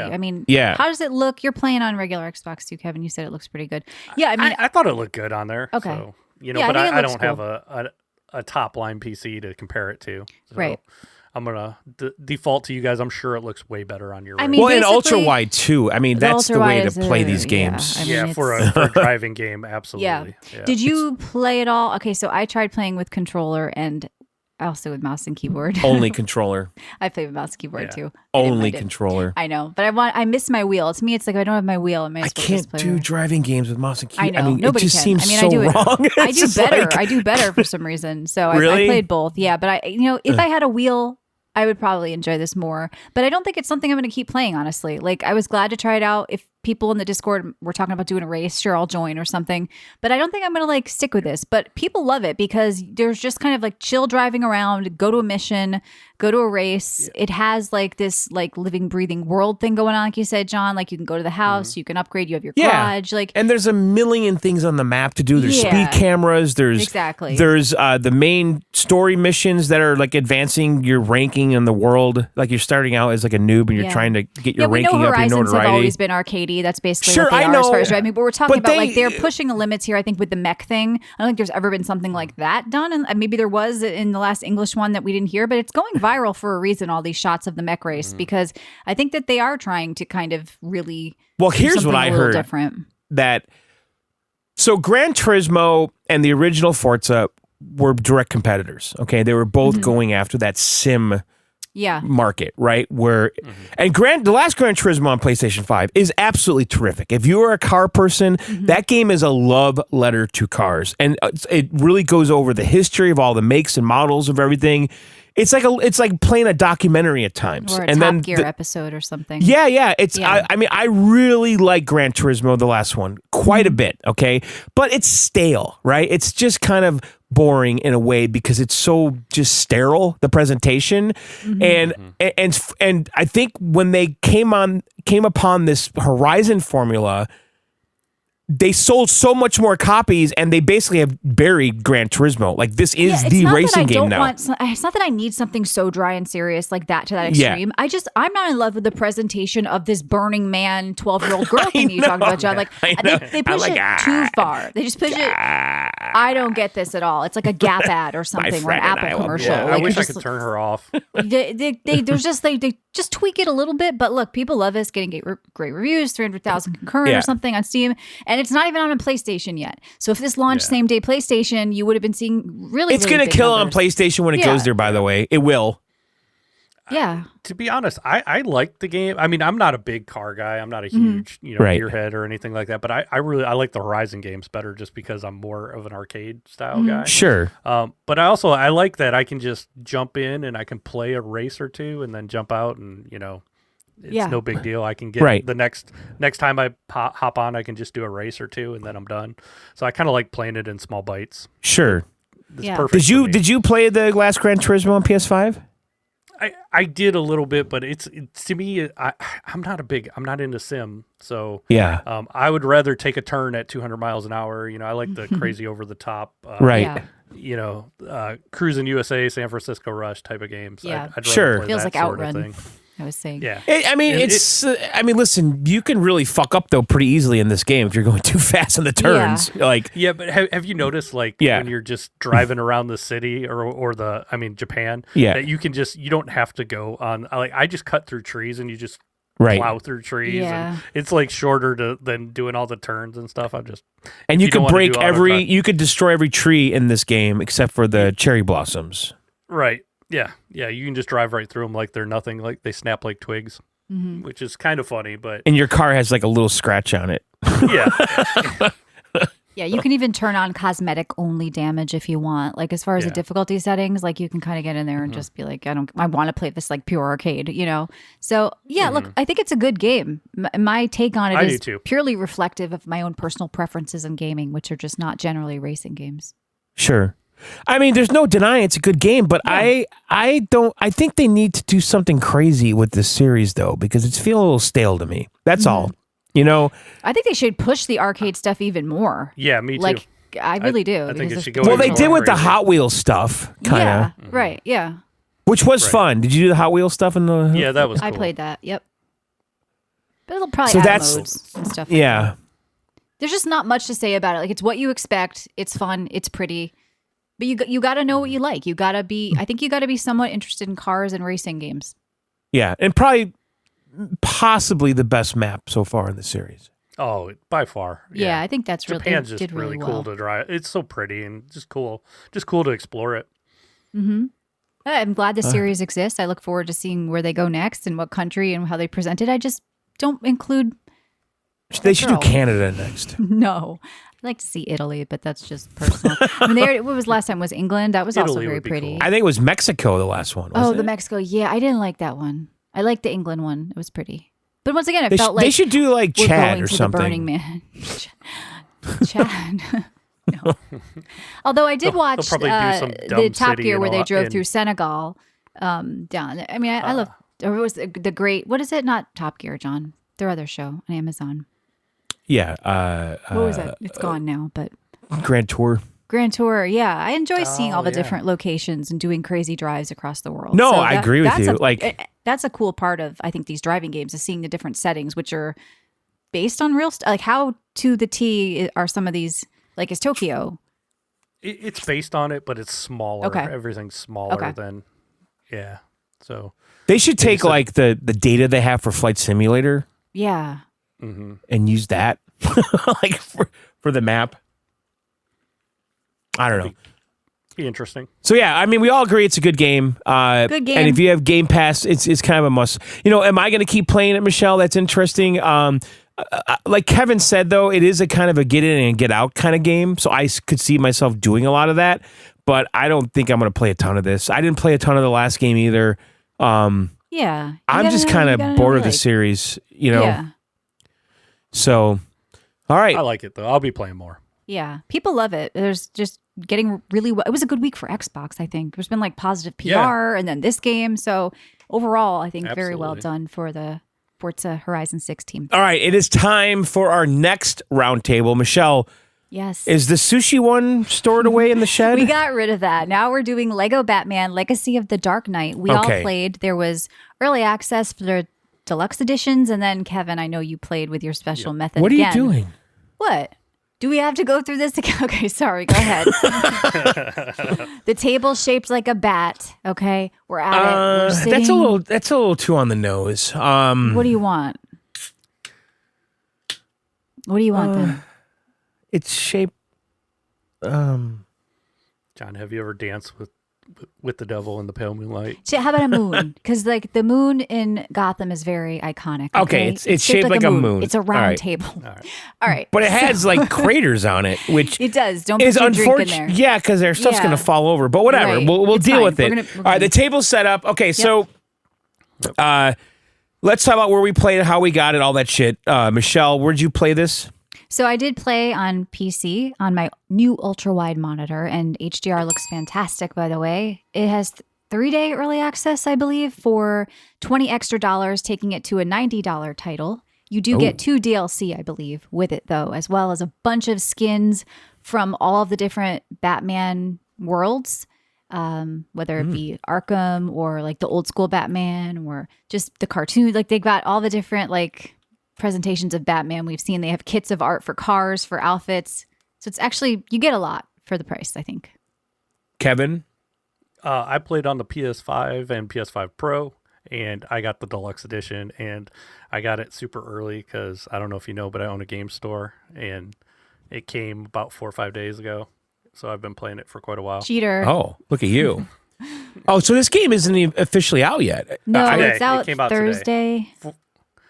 Yeah. How does it look? You're playing on regular Xbox too, Kevin. You said it looks pretty good. Yeah, I thought it looked good on there. Okay. So, but I don't have a top line PC to compare it to. So right. I'm gonna default to you guys. I'm sure it looks way better on your. Well, and ultra wide too. That's the way to play these games. For a driving game, absolutely. Yeah. Did you play it all? Okay, so I tried playing with controller and also with mouse and keyboard. Only controller. I play with mouse and keyboard too. Only controller. I know, but I miss my wheel. To me, it's I don't have my wheel. I can't do driving games with mouse and keyboard. I know. Nobody it just can. seems so wrong. I do better. I do better for some reason. So really? I played both. Yeah, but if I had a wheel, I would probably enjoy this more, but I don't think it's something I'm going to keep playing, honestly. I was glad to try it out. If people in the Discord were talking about doing a race, sure, I'll join or something, but I don't think I'm going to stick with this. But people love it because there's just kind of chill driving around, go to a mission, go to a race. Yeah. It has this living, breathing world thing going on, like you said, John. You can go to the house, you can upgrade, you have your garage. And there's a million things on the map to do. There's speed cameras. There's the main story missions that are advancing your ranking in the world. You're starting out as a noob and you're trying to get your ranking up, your notoriety. Have always been arcadey. That's basically what they I are know. as far as driving. But we're talking about they're pushing the limits here. I think with the mech thing, I don't think there's ever been something like that done. And maybe there was in the last English one that we didn't hear, but it's going viral for a reason. All these shots of the mech race because I think that they are trying to kind of really. Well, here's what I heard. Different. So Gran Turismo and the original Forza were direct competitors. Okay, they were both going after that sim. Market, right? And the last Gran Turismo on PlayStation 5 is absolutely terrific. If you are a car person, that game is a love letter to cars. And it really goes over the history of all the makes and models of everything. It's like playing a documentary at times. Or a Top Gear episode or something. Yeah. I really like Gran Turismo, the last one, quite a bit, okay? But it's stale, right? It's just kind of boring in a way because it's so just sterile, the presentation. And I think when they came upon this Horizon formula, they sold so much more copies and they basically have buried Gran Turismo. This is the racing game now. It's not that I need something so dry and serious like that to that extreme. I'm not in love with the presentation of this Burning Man 12-year-old girl thing you talked about, John. They push it too far. They just push it. I don't get this at all. It's like a Gap ad or something or an Apple commercial. I wish I could turn her off. They just tweak it a little bit, but look, people love this, getting great reviews, 300,000 concurrent or something on Steam, and it's not even on a PlayStation yet. So if this launched same day PlayStation, you would have been seeing really. It's going to kill on PlayStation when it goes there. By the way, it will. Yeah. To be honest, I like the game. I'm not a big car guy. I'm not a huge gearhead or anything like that. But I like the Horizon games better just because I'm more of an arcade style guy. Sure. But I like that I can just jump in and I can play a race or two and then jump out and it's no big deal. I can get the next time I hop on, I can just do a race or two and then I'm done. So I kind of like playing it in small bites. Sure. It's perfect. Did you play the last Gran Turismo on PS5? I did a little bit, but it's to me, I'm not into sim. So yeah. I would rather take a turn at 200 miles an hour. I like the crazy over the top. Right. Yeah. Cruising USA, San Francisco Rush type of games. Yeah. I'd rather Sure. play Feels that like sort Outrun. of thing. I was saying. Yeah. Listen, you can really fuck up though pretty easily in this game if you're going too fast in the turns. Yeah, but have you noticed when you're just driving around the city or Japan, that you don't have to go on, I just cut through trees and you just plow through trees. Yeah. And it's shorter than doing all the turns and stuff. And you could destroy every tree in this game except for the cherry blossoms. Right. Yeah. Yeah. You can just drive right through them like they're nothing, like they snap like twigs, which is kind of funny, but. And your car has like a little scratch on it. Yeah. Yeah, you can even turn on cosmetic only damage if you want. Like as far as the difficulty settings, you can kind of get in there and just be like, I want to play this like pure arcade, So yeah, look, I think it's a good game. My take on it is purely reflective of my own personal preferences in gaming, which are just not generally racing games. Sure. There's no denying it's a good game, but I think they need to do something crazy with this series though, because it's feeling a little stale to me. That's all. I think they should push the arcade stuff even more. Yeah, me too. I really do. I think it should go. Well, they did with the Hot Wheels stuff, kind of. Yeah, right. Yeah. Which was fun. Did you do the Hot Wheels stuff in the? Yeah, that was. Cool. I played that. Yep. But it'll probably add modes and stuff. Yeah. There's just not much to say about it. It's what you expect. It's fun. It's pretty. But you got to know what you like. I think you got to be somewhat interested in cars and racing games. Yeah, and possibly the best map so far in the series. Oh, by far. Yeah, I think that's Japan's really just really well. cool to drive. It's so pretty and just cool to explore it. Mm-hmm. I'm glad the series exists. I look forward to seeing where they go next and what country and how they present it. I just don't include. They should do Canada next. No. I'd like to see Italy, but that's just personal. What was last time? Was England? That was Italy also very pretty. Cool. I think it was Mexico, the last one. The Mexico. Yeah, I didn't like that one. I liked the England one. It was pretty. But once again, it felt like they should do like Chad or something. The Burning Man. Chad. No. Although I did watch the Top Gear where they drove through Senegal down. I love. Or it was the great. What is it? Not Top Gear, John. Their other show on Amazon. Yeah. What was it? It's gone now, but Grand Tour. Grand Tour, yeah. I enjoy seeing all the different locations and doing crazy drives across the world. No, I agree with you. That's a cool part of, I think, these driving games is seeing the different settings, which are based on real stuff. Like how to the T are some of these, like is Tokyo? It's based on it, but it's smaller. Okay. Everything's smaller than, So they should take like the data they have for Flight Simulator. Yeah. Mm-hmm. And use that like for the map. I don't know. Be interesting. So yeah, we all agree it's a good game. Good game. And if you have Game Pass, it's kind of a must. Am I going to keep playing it, Michelle? That's interesting. Like Kevin said, though, it is a kind of a get in and get out kind of game. So I could see myself doing a lot of that. But I don't think I'm going to play a ton of this. I didn't play a ton of the last game either. Yeah. I'm just kind of bored of the series, Yeah. So, all right. I like it, though. I'll be playing more. Yeah. People love it. There's just getting really well. It was a good week for Xbox, I think. There's been like positive PR and then this game. So overall, I think very well done for the Forza Horizon 6 team. All right. It is time for our next roundtable. Michelle. Yes. Is the sushi one stored away in the shed? We got rid of that. Now we're doing Lego Batman Legacy of the Dark Knight. We all played. There was early access for the deluxe editions. And then, Kevin, I know you played with your special method What are again. you doing? What? Do we have to go through this again? Okay, sorry. Go ahead. The table's shaped like a bat. Okay, we're at it. We're sitting. That's a little too on the nose. What do you want? What do you want then? It's shaped. John, have you ever danced with the devil in the pale moonlight? How about a moon? Because like the moon in Gotham is very iconic. Okay, it's shaped like a moon. It's a round table. All right. But it has like craters on it, which it does. Don't put your drink in there. Yeah, because their stuff's gonna fall over. But whatever, Right. we'll deal fine. with it. We're All right, the table's set up. Okay, so let's talk about where we played it, how we got it, all that shit. Michelle, where'd you play this? So I did play on PC on my new ultra wide monitor, and HDR looks fantastic. By the way, it has 3-day early access, I believe, for $20 extra, taking it to a $90 title. You do get 2 DLC, I believe, with it, though, as well as a bunch of skins from all of the different Batman worlds, whether it be Arkham or like the old school Batman or just the cartoon. Like they got all the different like presentations of Batman we've seen. They have kits of art for cars, for outfits. So it's actually, you get a lot for the price, I think. Kevin? I played on the PS5 and PS5 Pro, and I got the deluxe edition, and I got it super early because I don't know if you know, but I own a game store, and it came about 4 or 5 days ago. So I've been playing it for quite a while. Cheater. Oh, look at you. Oh, so this game isn't even officially out yet. No, it's it out came out Thursday. It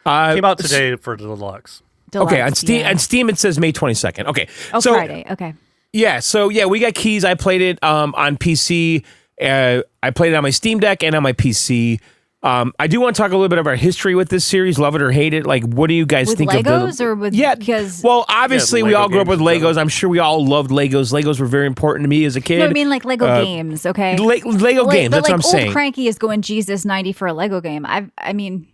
came out today for the deluxe. Okay, on Steam it says May 22nd. Okay. Oh, so, Friday. Okay. Yeah, so yeah, we got keys. I played it on PC. I played it on my Steam Deck and on my PC. I do want to talk a little bit about history with this series, love it or hate it. Like, what do you guys with think Legos of the... or with... Yeah, because... well, obviously, we all grew up with Legos. Together. I'm sure we all loved Legos. Legos were very important to me as a kid. No, I mean like Lego games, okay? Lego games, that's what I'm saying. Old Cranky is going Jesus 90 for a Lego game. I mean,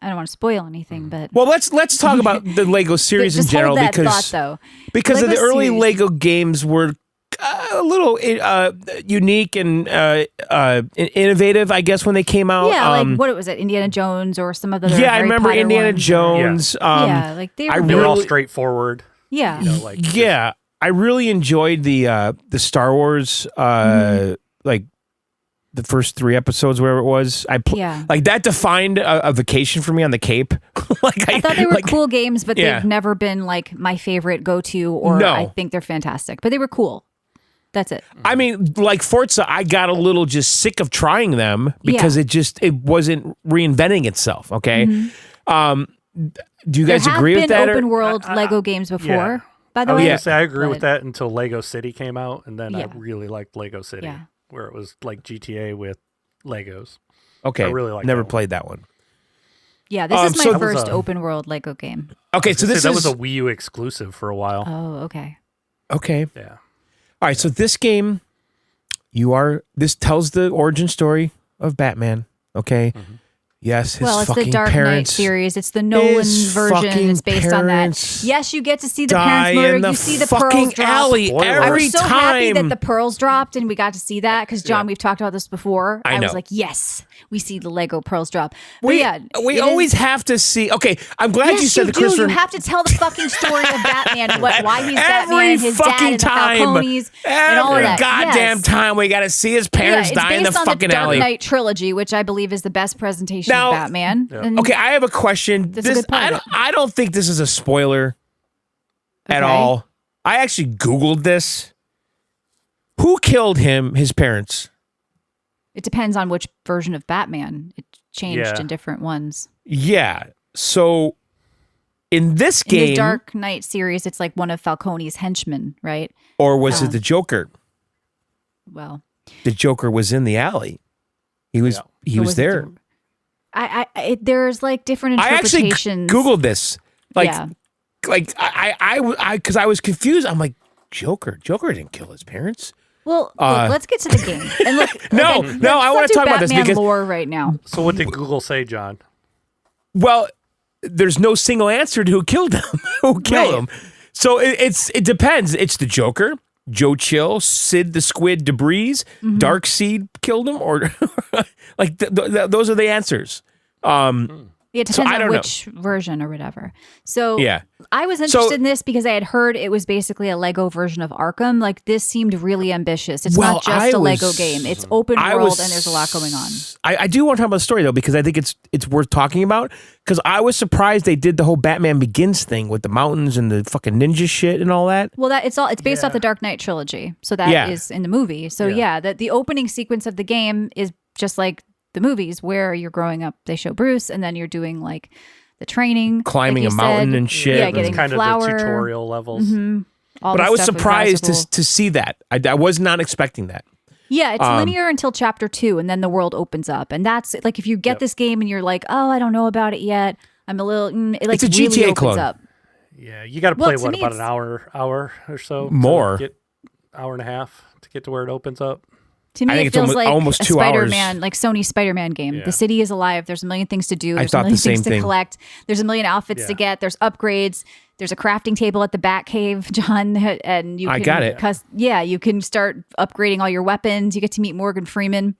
I don't want to spoil anything, but... Well, let's talk about the Lego series in just general hold that because thought, though. because of Lego the early series. Lego games were a little unique and innovative, I guess, when they came out. Yeah, like what was it, Indiana Jones or some of the Yeah, I remember Potter Indiana ones. Jones. Yeah, like they were, They were all straightforward. yeah. You know, like Yeah, I really enjoyed the Star Wars, like the first 3 episodes, wherever it was. Yeah. Like that defined a vacation for me on the Cape. Like I thought they were like, cool games, but Yeah. they've never been like my favorite go-to, or No. I think they're fantastic. But they were cool. That's it. I mean, like Forza, I got a little just sick of trying them because it wasn't reinventing itself. Okay, do you guys agree with that? There have or- been open world Lego games before, yeah. by the I was way. gonna say I agree with but- that until Lego City came out, and then I Yeah. really liked Lego City, Yeah. where it was like GTA with Legos. Okay, I really like never that one. played that one. Yeah, this is my so- first That was, open world Lego game. Okay, so this that is was a Wii U exclusive for a while. Oh, okay. okay. Yeah. All right, so this game, this tells the origin story of Batman. Okay, yes, his Well, it's fucking the Dark Knight parents series. It's the Nolan his version. fucking It's based on that. parents Yes, you get to see the die parents murder. in the You see the fucking pearls drop. alley Spoiler. I every was so time. happy that the pearls dropped and we got to see that because John, Yeah. we've talked about this before. I was know. like, yes, we see the Lego pearls drop. But we yeah, we it always is- have to see. Okay, I'm glad Yes, you said the do. Christopher. You have to tell the fucking story of Batman and why he's Every Batman, his dad, fucking and the time, Falcones, and all of every that. goddamn Yes. time we got to see his parents it's die in based the on fucking the Dark alley. Knight trilogy, which I believe is the best presentation Now- of Batman. And- Okay, I have a question. That's a good part of I don't think this is a spoiler at Okay. all. I actually Googled this. Who killed his parents? It depends on which version of Batman. It changed Yeah. in different ones. Yeah. So in this In game, the Dark Knight series, it's like one of Falcone's henchmen, right? or was it the Joker? Well, The Joker was in the alley. He was Yeah. he or was it there. there's like different I actually interpretations. Googled this. Like yeah. I was confused. I'm like, Joker didn't kill his parents. Well, look, let's get to the game. And look, No, okay, no, I wanna let's do talk about this Batman because- lore right now. So what did Google say, John? Well, there's no single answer to who killed him. Who killed Right. him? So it depends. It's the Joker, Joe Chill, Sid the Squid, Debris, Mm-hmm. Darkseid killed him, or like those are the answers. It So depends I on don't know. which version or whatever. So Yeah. I was interested in this because I had heard it was basically a Lego version of Arkham. Like this seemed really ambitious. It's Well, not just I a Lego was- game. It's open I world was- and there's a lot going on. I do want to talk about the story though because I think it's worth talking about because I was surprised they did the whole Batman Begins thing with the mountains and the fucking ninja shit and all that. Well, it's based off Yeah. the Dark Knight trilogy. So that is Yeah. in the movie. So Yeah. the opening sequence of the game is just like the movies where you're growing up. They show Bruce and then you're doing like the training, Climbing like a you mountain said. and shit. Yeah, It's getting Kind flour. of the tutorial levels. All But the I was stuff with surprised Ra's al Ghul. to see that. I was not expecting that. Yeah, it's linear until chapter 2, and then the world opens up. And that's like if you get this game and you're like, oh, I don't know about it yet. I'm a little. It like It's a really GTA opens clone. up. Yeah, you got to Well, play to what me, about it's- an hour or so More. to get hour and a half to get to where it opens up. To me, I think it feels like almost a 2 hours. Spider-Man, like Sony's Spider-Man game. Yeah. The city is alive. There's a million things to do. I There's thought a million the same things to thing. collect. There's a million outfits to get. There's upgrades. There's a crafting table at the Batcave, John, and you can I got it. You can start upgrading all your weapons. You get to meet Morgan Freeman.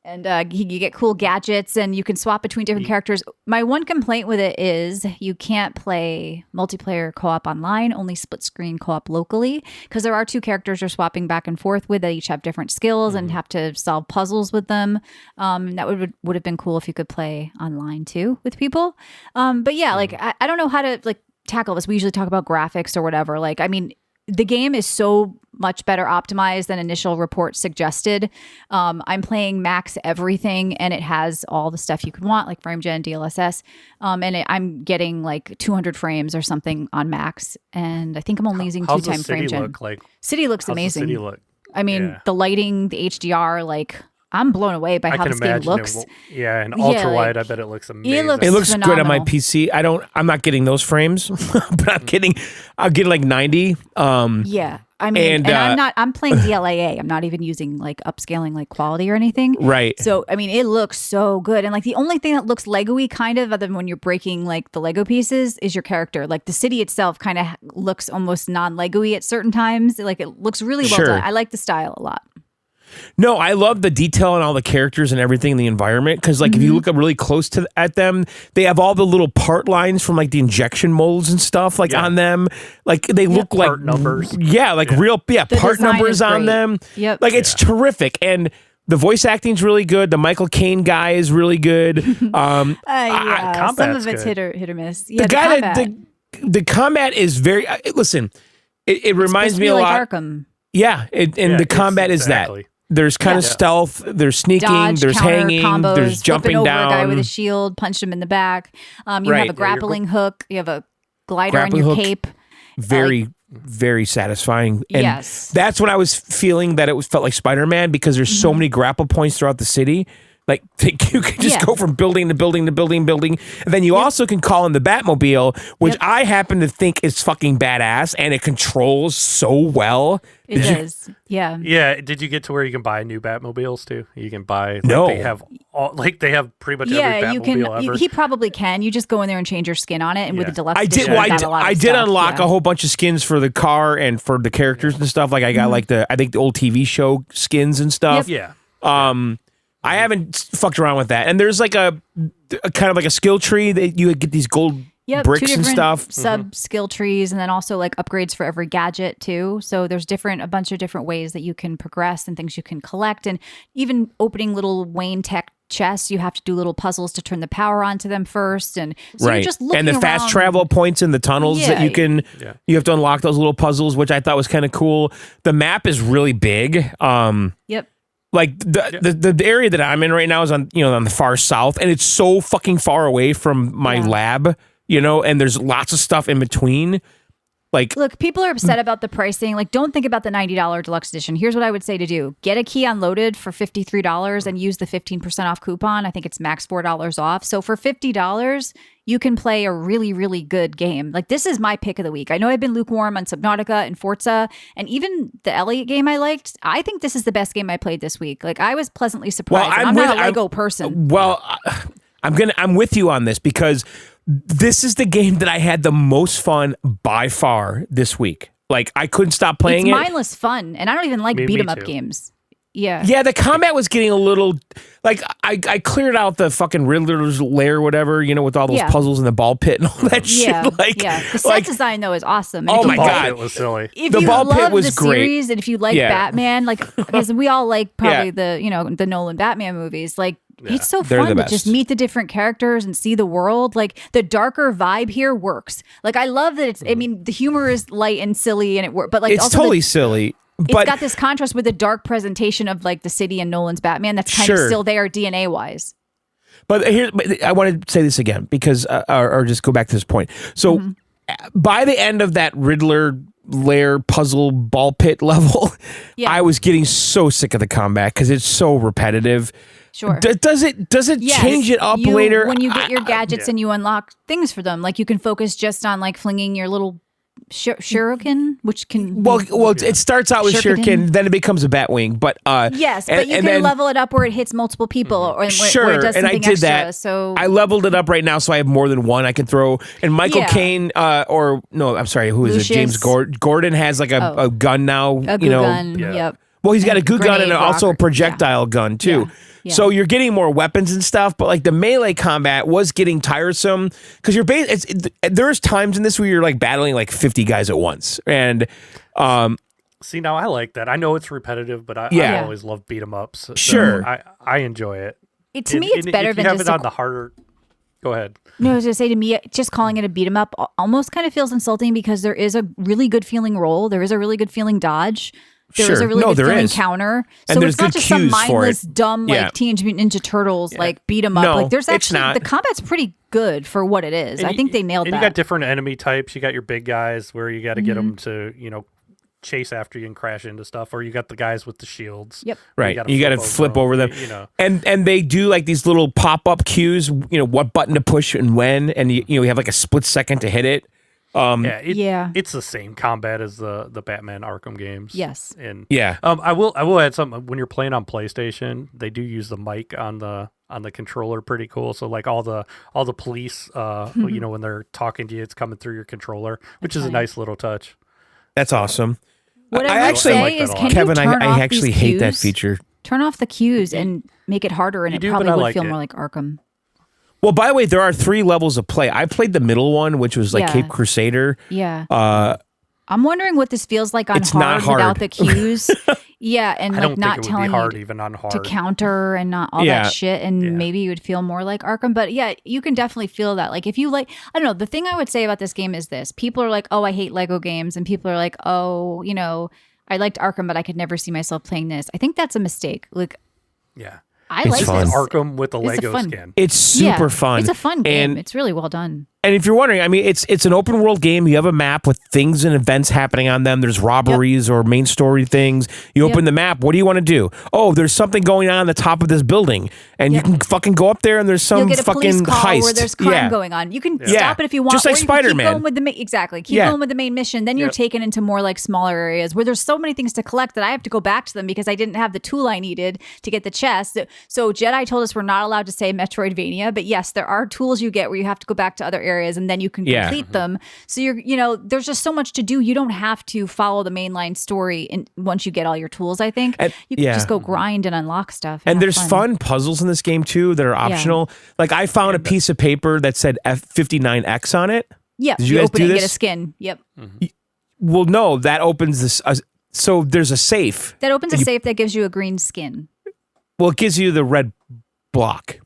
And you get cool gadgets, and you can swap between different characters. My one complaint with it is you can't play multiplayer co-op online, only split screen co-op locally, because there are 2 characters you're swapping back and forth with that each have different skills and have to solve puzzles with them. That would have been cool if you could play online too with people. But yeah, like I don't know how to like tackle this. We usually talk about graphics or whatever. Like, I mean, the game is so much better optimized than initial reports suggested. I'm playing max everything, and it has all the stuff you could want, like frame gen, DLSS. I'm getting like 200 frames or something on max, and I think I'm only using 2x frame gen. Look like? City looks amazing. The city look? I mean, the lighting, the HDR, like I'm blown away by how this game looks. And ultra wide, I bet it looks amazing. It looks phenomenal. good on my PC. I'm not getting those frames, but I'm getting like 90. Yeah. I mean, and I'm playing DLAA. I'm not even using like upscaling like quality or anything. Right. So, I mean, it looks so good. And like the only thing that looks Lego-y kind of, other than when you're breaking like the Lego pieces, is your character. Like the city itself kind of looks almost non-Lego-y at certain times. Like it looks really well done. I like the style a lot. No, I love the detail and all the characters and everything in the environment, because like if you look up really close at them, they have all the little part lines from like the injection molds and stuff like on them. Like they look like part numbers. Yeah, like real part numbers on them. Yep. Like it's terrific. And the voice acting's really good. The Michael Caine guy is really good. Yeah, some of it's good. hit or miss. Yeah, the combat is very listen. It reminds me a lot. Arkham. Yeah, and the combat is that. There's kind of stealth, there's sneaking, Dodge, there's counter, hanging, combos, there's jumping over down. a guy with a shield, punched him in the back. You have a grappling hook. You have a glider on your cape. Very, very satisfying. And yes. That's when I was feeling that it felt like Spider-Man, because there's so many grapple points throughout the city. Like you can just go from building to building to building. And then you also can call in the Batmobile, which I happen to think is fucking badass, and it controls so well. It does. Yeah. Yeah. Did you get to where you can buy new Batmobiles too? You can buy. Like, No. They have pretty much every Batmobile you can. ever. He probably can. You just go in there and change your skin on it, and with the deluxe I did. edition, Well, you got a lot of I did stuff. unlock a whole bunch of skins for the car and for the characters and stuff. Like I got like I think the old TV show skins and stuff. Yeah. I haven't fucked around with that. And there's like a kind of like a skill tree that you get these gold bricks and stuff. Sub skill trees, and then also like upgrades for every gadget too. So there's a bunch of different ways that you can progress and things you can collect, and even opening little Wayne Tech chests, you have to do little puzzles to turn the power onto them first, and so you're just looking and the fast around. travel points in the tunnels that you can you have to unlock those little puzzles, which I thought was kind of cool. The map is really big. Yep. Like the area that I'm in right now is on the far south, and it's so fucking far away from my lab, and there's lots of stuff in between. Like, look, people are upset about the pricing. Like, don't think about the $90 deluxe edition. Here's what I would say to do. Get a key unloaded for $53 and use the 15% off coupon. I think it's max $4 off. So for $50, you can play a really, really good game. Like, this is my pick of the week. I know I've been lukewarm on Subnautica and Forza, and even the Elliot game I liked. I think this is the best game I played this week. Like, I was pleasantly surprised. Well, I'm not a Lego person. Well, I'm with you on this, because this is the game that I had the most fun by far this week. Like, I couldn't stop playing it's mindless fun, and I don't even like beat 'em up games. Yeah, the combat was getting a little like I cleared out the fucking Riddler's lair, whatever, with all those puzzles in the ball pit and all that shit. The set design though is awesome. And oh my god, it was silly. If the you ball love pit was the great. series, and if you like Batman, like because we all like probably the Nolan Batman movies, like. It's so fun to just meet the different characters and see the world. Like the darker vibe here works. Like I love that it's. I mean, the humor is light and silly, and it works. But like it's also totally silly. It's got this contrast with the dark presentation of like the city and Nolan's Batman. That's kind of still there DNA wise. But I want to say this again because, or just go back to this point. So by the end of that Riddler lair puzzle ball pit level, I was getting so sick of the combat because it's so repetitive. Sure. Does it change it up later? When you get your gadgets and you unlock things for them, like you can focus just on like flinging your little shuriken, which can Well, it starts out with shuriken, then it becomes a Batwing. But yes, but you can level it up where it hits multiple people, or where it does something and I did extra. that. So I leveled it up right now, so I have more than one I can throw. And Michael Caine, who is Lucius. it? James Gordon has like a gun now. A goo gun. Yep. Well, he's got a goo gun and also a rocker. projectile gun too. Yeah. So you're getting more weapons and stuff, but like the melee combat was getting tiresome because there's times in this where you're like battling like 50 guys at once, and see, now I like that. I know it's repetitive, but I always love beat 'em ups. So sure, I enjoy it. To me, it's better if than you have just it on the harder. Go ahead. No, I was gonna say, to me, just calling it a beat 'em up almost kind of feels insulting because there is a really good feeling roll, there is a really good feeling dodge. There is a really good feeling counter. And so it's not just some mindless, dumb, Yeah. like Teenage Mutant Ninja Turtles, like beat 'em up. No, like there's it's actually, not. the combat's pretty good for what it is. And I think they nailed and that. you got different enemy types. You got your big guys where you got to get Mm-hmm. them to, chase after you and crash into stuff, or you got the guys with the shields. Yep. right. You got to flip over them. And they do like these little pop up cues. What button to push and when, and you have like a split second to hit it. It's the same combat as the Batman Arkham games. Yes. And Yeah. I will add something. When you're playing on PlayStation, they do use the mic on the controller pretty cool. So like all the police, when they're talking to you, it's coming through your controller, which is a nice little touch. That's awesome. What I I would actually say like that is, a lot. can Kevin, you turn off I actually these hate that cues? feature. Turn off the cues and make it harder, and You it do, probably but I would like feel it. more like Arkham. Well, by the way, there are 3 levels of play. I played the middle one, which was like Yeah. Cape Crusader. Yeah. I'm wondering what this feels like on It's not hard. without the cues. Yeah, and I like don't not think it would telling be hard you even on hard. to counter and not all Yeah. that shit, and maybe you would feel more like Arkham. But yeah, you can definitely feel that. Like if you like, I don't know. The thing I would say about this game is this: people are like, "Oh, I hate Lego games," and people are like, "Oh, I liked Arkham, but I could never see myself playing this." I think that's a mistake. Like, Yeah. I It's like fun. this. Arkham with a It's a Lego fun- skin. It's super fun. It's a fun game. And It's really well done. And if you're wondering, I mean, it's an open world game. You have a map with things and events happening on them. There's robberies or main story things. You open the map. What do you want to do? Oh, there's something going on the top of this building, and you can fucking go up there, and there's some You'll get a police fucking call heist. where there's crime going on. You can stop it if you want. Just like or you can Spider-Man. Keep going with the keep going with the main mission. Then you're taken into more like smaller areas where there's so many things to collect that I have to go back to them because I didn't have the tool I needed to get the chest. So Jedi told us we're not allowed to say Metroidvania, but yes, there are tools you get where you have to go back to other areas and then you can complete them. So there's just so much to do. You don't have to follow the mainline story once you get all your tools. I think you can just go grind and unlock stuff. And have there's fun puzzles in this game too that are optional. Like I found a piece of paper that said F59X on it. Yeah, Did you guys open do it and this? get a skin. Yep. Well, no, that opens this. So there's a safe. That opens a safe that gives you a green skin. Well, it gives you the red block.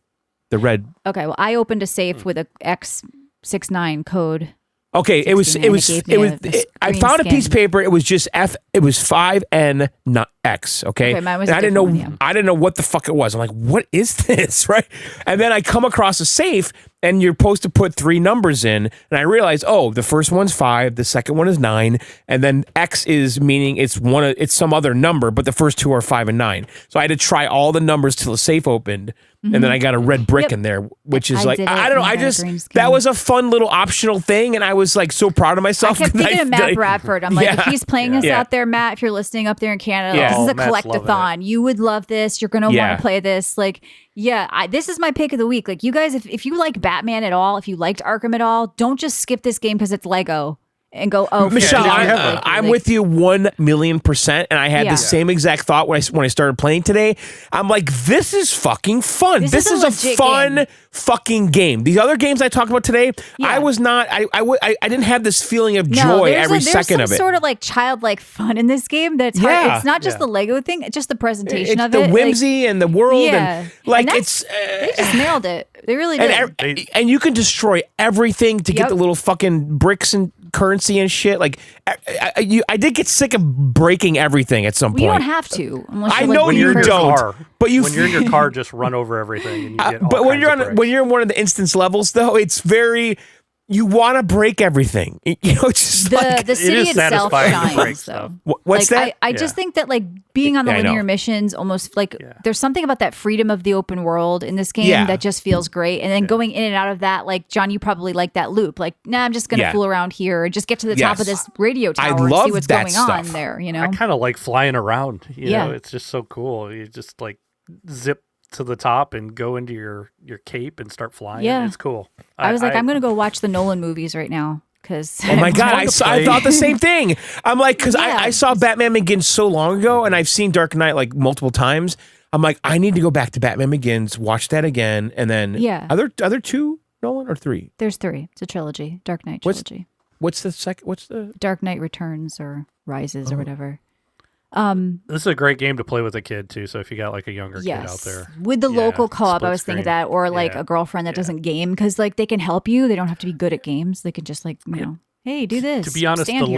The red. Okay, well, I opened a safe with a X69 code. Okay, it was. I found a piece of paper. It was just F. It was 5N, not X. Okay, mine was and a I didn't know. different one, yeah. I didn't know what the fuck it was. I'm like, what is this, right? And then I come across a safe, and you're supposed to put 3 numbers in, and I realize, oh, the first one's 5, the second one is 9, and then X is meaning it's some other number, but the first 2 are 5 and 9. So I had to try all the numbers till the safe opened. And then I got a red brick in there, which is like, I don't know. I just, that was a fun little optional thing. And I was like so proud of myself. I kept thinking of Matt Bradford. I'm like, if he's playing us out there, Matt, if you're listening up there in Canada, this is a collectathon. You would love this. You're going to want to play this. Like, this is my pick of the week. Like, you guys, if you like Batman at all, if you liked Arkham at all, don't just skip this game because it's Lego. And go, oh, Michelle, I'm with you 1,000,000%. And I had the same exact thought when I started playing today. I'm like, this is fucking fun. This is a fun fucking game. These other games I talked about today, I was not. I didn't have this feeling of joy every second of it. There's sort of like childlike fun in this game. That's hard. It's not just the Lego thing. It's just the presentation of it. The whimsy and the world. And like and it's. They just nailed it. They really did. And you can destroy everything to get the little fucking bricks and currency and shit. Like I did get sick of breaking everything at some point. You don't have to. I know you don't. But when you're in your car, just run over everything and you get. But when you're in one of the instance levels, though, it's very. you want to break everything. You know, it's just the city is itself satisfying to break shines, though. What's like, that? I just think that like being on the Yeah, I know. linear missions, almost like there's something about that freedom of the open world in this game Yeah. that just feels great. And then going in and out of that, like John, you probably like that loop. Like, nah, I'm just gonna fool around here and just get to the top of Yes. this radio I tower and love see what's that going on stuff. there. You know, I kind of like flying around. You Yeah. know, it's just so cool. You just like zip to the top and go into your cape and start flying. Yeah. It's cool. I was like, I'm gonna go watch the Nolan movies right now because Oh my God, fun to I play. thought the same thing. I'm like, because Yeah. I saw Batman Begins so long ago, and I've seen Dark Knight like multiple times. I'm like, I need to go back to Batman Begins, watch that again, and then Are there two, Nolan, or three? There's 3. It's a trilogy, Dark Knight What's- trilogy. What's the second? What's the? Dark Knight Returns or Rises or whatever. This is a great game to play with a kid too. So if you got like a younger kid out there, with the local co-op, I split was thinking screen. that, or like Yeah. a girlfriend that doesn't game, because like they can help you. They don't have to be good at games. They can just like hey, do this. To be honest, Stand the here.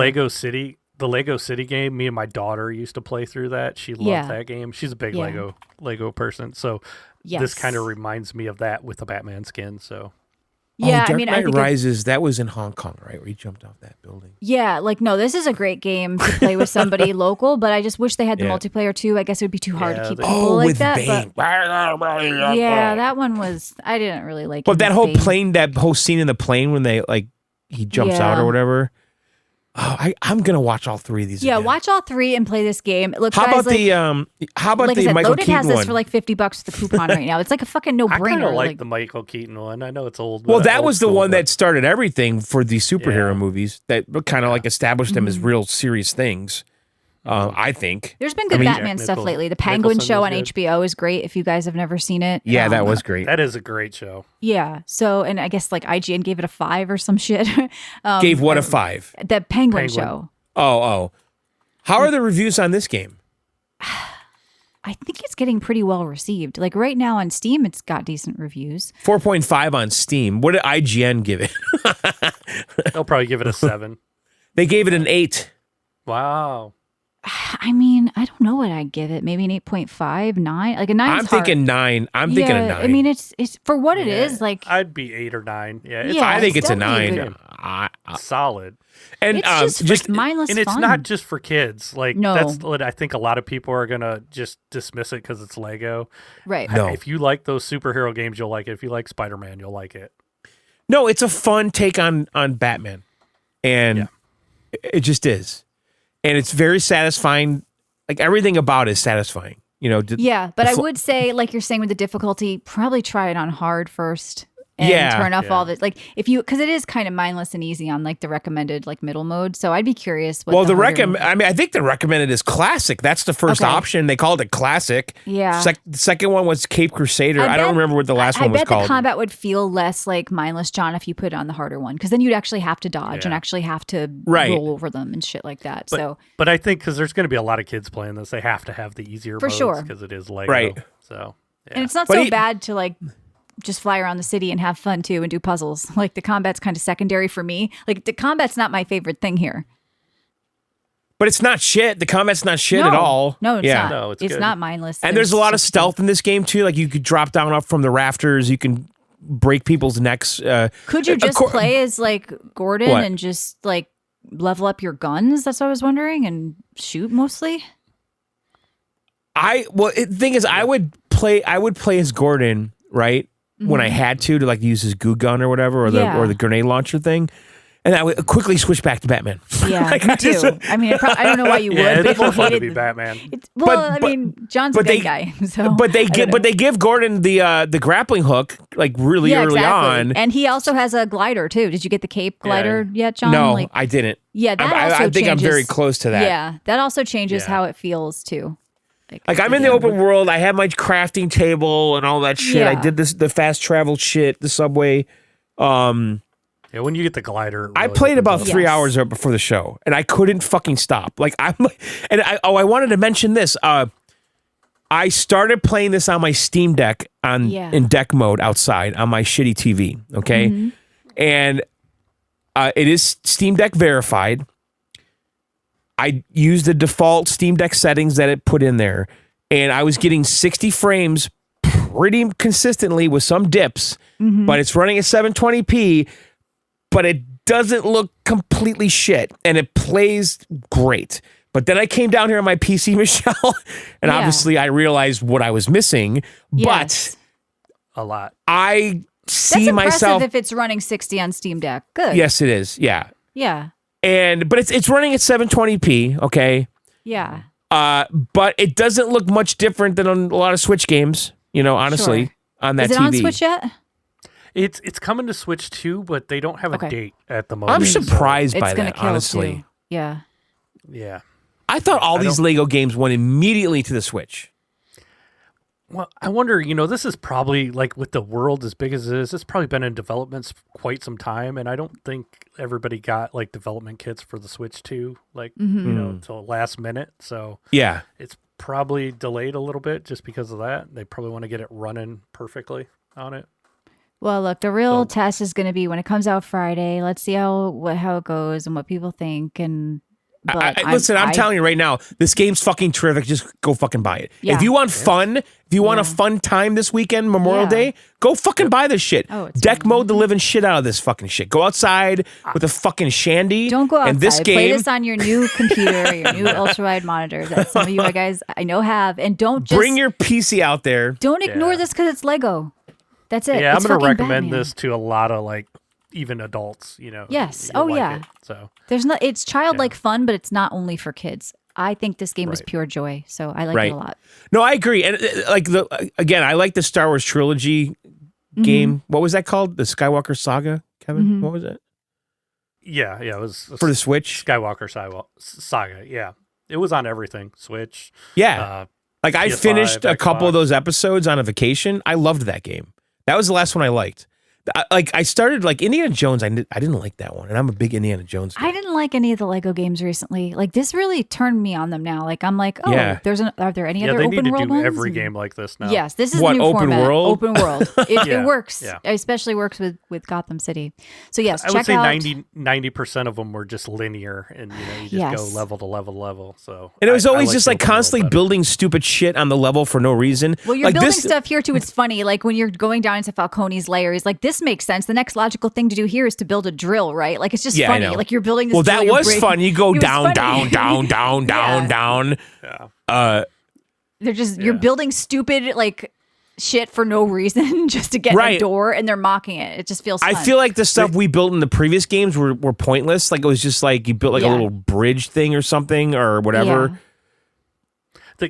Lego City game, me and my daughter used to play through that. She loved that game. She's a big Yeah. Lego person. So this kind of reminds me of that with the Batman skin. So Yeah, Dark I mean, I Knight think Rises. That was in Hong Kong, right? Where he jumped off that building. yeah, like no, this is a great game to play with somebody local, but I just wish they had the Yeah. multiplayer too. I guess it would be too hard to keep they- people like with that. Bane. But yeah, that one was I didn't really like. But it that with whole Bane. plane, that whole scene in the plane when they like he jumps out Yeah. or whatever. Oh, I'm gonna watch all 3 of these. Yeah, again. watch all 3 and play this game. Look, How guys, about like, the I said, Michael Loaded Keaton has this one? for like $50 with the coupon right now. It's like a fucking no I kind brainer. of like the Michael Keaton one. I know it's old. Well, but that old was the school, one but- that started everything for these superhero Yeah. movies that kind of like established them as Mm-hmm. real serious things. I think. There's been good mean- Batman Jack stuff Nichol- lately. The Penguin Nicholson show was on good. HBO is great if you guys have never seen it. Yeah, that was great. That is a great show. Yeah. So, and I guess like IGN gave it a 5 or some shit. Gave what a 5? The Penguin Penguin. show. Oh. How are the reviews on this game? I think it's getting pretty well received. Like right now on Steam, it's got decent reviews. 4.5 on Steam. What did IGN give it? They'll probably give it a 7. They gave it an 8. Wow. I mean, I don't know what I'd give it. Maybe an 8.5, 9. Like a 9 I'm thinking 9. I'm thinking a 9. I mean, it's for what it is. Like I'd be 8 or 9. Yeah, it's, Yeah, I think it's a definitely 9. good. solid. And it's just mindless And it's fun. not just for kids. Like No. that's what I think a lot of people are gonna just dismiss it because it's Lego. right. No. If you like those superhero games, you'll like it. If you like Spider-Man, you'll like it. No, it's a fun take on Batman. And it just is. And it's very satisfying. Like everything about it is satisfying. You know, Yeah, but I would say, like you're saying with the difficulty, probably try it on hard first and turn off all the like if you because it is kind of mindless and easy on like the recommended like middle mode. So I'd be curious. What Well, the harder- recommend. I mean, I think the recommended is classic. That's the first Okay. option. They called it classic. Yeah. The second one was Cape Crusader. I don't bet- remember what the last I one was bet called. the combat would feel less like mindless, John, if you put it on the harder one, because then you'd actually have to dodge and actually have to Right. roll over them and shit like that. So But I think because there's going to be a lot of kids playing this, they have to have the easier For modes sure. because it is Lego. Right. So yeah. and it's not But so he- bad to like just fly around the city and have fun too and do puzzles. Like the combat's kind of secondary for me. Like the combat's not my favorite thing here. But it's not shit. The combat's not shit no, at all. No, it's not. No, it's it's good. not mindless. And there's a lot of stealth in this game too. Like you could drop down up from the rafters. You can break people's necks. Could you just play as like Gordon What? and just like level up your guns? That's what I was wondering, and shoot mostly. The thing is, I would play as Gordon, right? When I had to like use his goo gun or whatever, or Yeah. the grenade launcher thing, and I would quickly switch back to Batman. Yeah, Like, me I just- too. I mean, I don't know why you Yeah, would, but it's if you more fun to hated be the- Batman. Well, But- I mean, John's a but good they- guy, so But they I don't know. give Gordon the grappling hook like really yeah, early exactly. on. And he also has a glider too. Did you get the cape glider yet, John? No, Like, I didn't. yeah, that I also think I'm changes- very close to that. Yeah, that also changes Yeah. how it feels too. Like I'm in the open world. I have my crafting table and all that shit. I Yeah. did the fast travel shit, the subway. Yeah, when you get the glider, it I really played opens about up. 3 Yes. hours before the show, and I couldn't fucking stop. Like I wanted to mention this. I started playing this on my Steam Deck in deck mode outside on my shitty TV. Okay, and it is Steam Deck verified. I used the default Steam Deck settings that it put in there, and I was getting 60 frames pretty consistently with some dips, but it's running at 720p. but it doesn't look completely shit, and it plays great. But then I came down here on my PC, Michelle, and obviously I realized what I was missing. Yes. But a lot. I see That's myself. impressive if it's running 60 on Steam Deck. Good. Yes, it is. Yeah. Yeah. But it's running at 720p. Okay. Yeah. But it doesn't look much different than on a lot of Switch games. Honestly, on that Is it TV. on Switch yet? It's coming to Switch too, but they don't have a date at the moment. I'm surprised by It's gonna that. kill Honestly. too. Yeah. Yeah. I thought all these Lego games went immediately to the Switch. Well, I wonder, this is probably, like, with the world as big as it is, it's probably been in development quite some time, and I don't think everybody got, like, development kits for the Switch 2, like, until last minute, so Yeah. it's probably delayed a little bit just because of that. They probably want to get it running perfectly on it. Well, look, the real test is going to be when it comes out Friday. Let's see how it goes and what people think. And listen, I'm telling you right now, this game's fucking terrific. Just go fucking buy it. Yeah. If you want fun, if you want a fun time this weekend, Memorial Day, go fucking buy this shit. Oh, it's Deck mode the living shit out of this fucking shit. Go outside with a fucking shandy. don't go outside. And this game, Play this on your new computer, your new ultra-wide monitor that some of you guys I know have. And don't just bring your PC out there. don't ignore this because it's Lego. That's it. Yeah, It's I'm going to fucking recommend Batman. this to a lot of, like, even adults, Yes. you'll Oh, like yeah. it, so. It's childlike fun, but it's not only for kids. I think this game is pure joy, so I like it a lot. No, I agree. And again, I like the Star Wars trilogy game. What was that called? The Skywalker Saga, Kevin? What was it? Yeah, it was For the Switch? Skywalker Saga. Yeah, it was on everything. Switch. Yeah. I PS5, finished a couple of Xbox. those episodes on a vacation. I loved that game. That was the last one I liked. I started like Indiana Jones. I didn't like that one, and I'm a big Indiana Jones fan. I didn't like any of the Lego games recently. Like this really turned me on them now. Like I'm like, oh, are there any other they open need to world do ones? every game like this now. Yes, this is What, the new open format. world? Open world. It works. Yeah. It especially works with Gotham City. So yes, I check would say out. 90% of them were just linear, and you just go level to level to level. So And it was I always like just the like open world constantly better. building stupid shit on the level for no reason. Well, you're like building this, stuff here too. It's funny. Like when you're going down into Falcone's lair, he's like, this makes sense. The next logical thing to do here is to build a drill, right? Like it's just Yeah, I funny. know. Like you're building this Well, drill, that you're was breaking- fun. You go It was down, funny. down. Yeah. They're just you're building stupid like shit for no reason just to get a door, and they're mocking it. It just feels fun. I feel like the stuff we built in the previous games were pointless. Like it was just like you built like a little bridge thing or something or whatever. Yeah.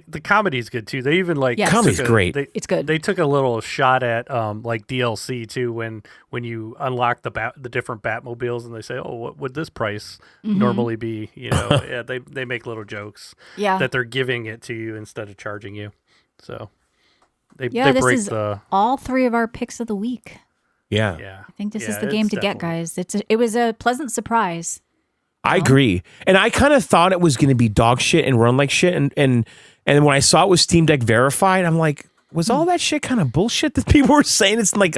The comedy's good too. They even like Yes. Comedy's great. It's good. They took a little shot at like DLC too when you unlock the different Batmobiles and they say, oh, what would this price normally be? Yeah, they make little jokes. Yeah. That they're giving it to you instead of charging you. So they this break is all three of our picks of the week. Yeah. yeah. I think this is Yeah, the game it's to get, definitely- guys. It was a pleasant surprise. I agree. And I kind of thought it was going to be dog shit and run like shit. And when I saw it was Steam Deck verified, I'm like, was all that shit kind of bullshit that people were saying? It's like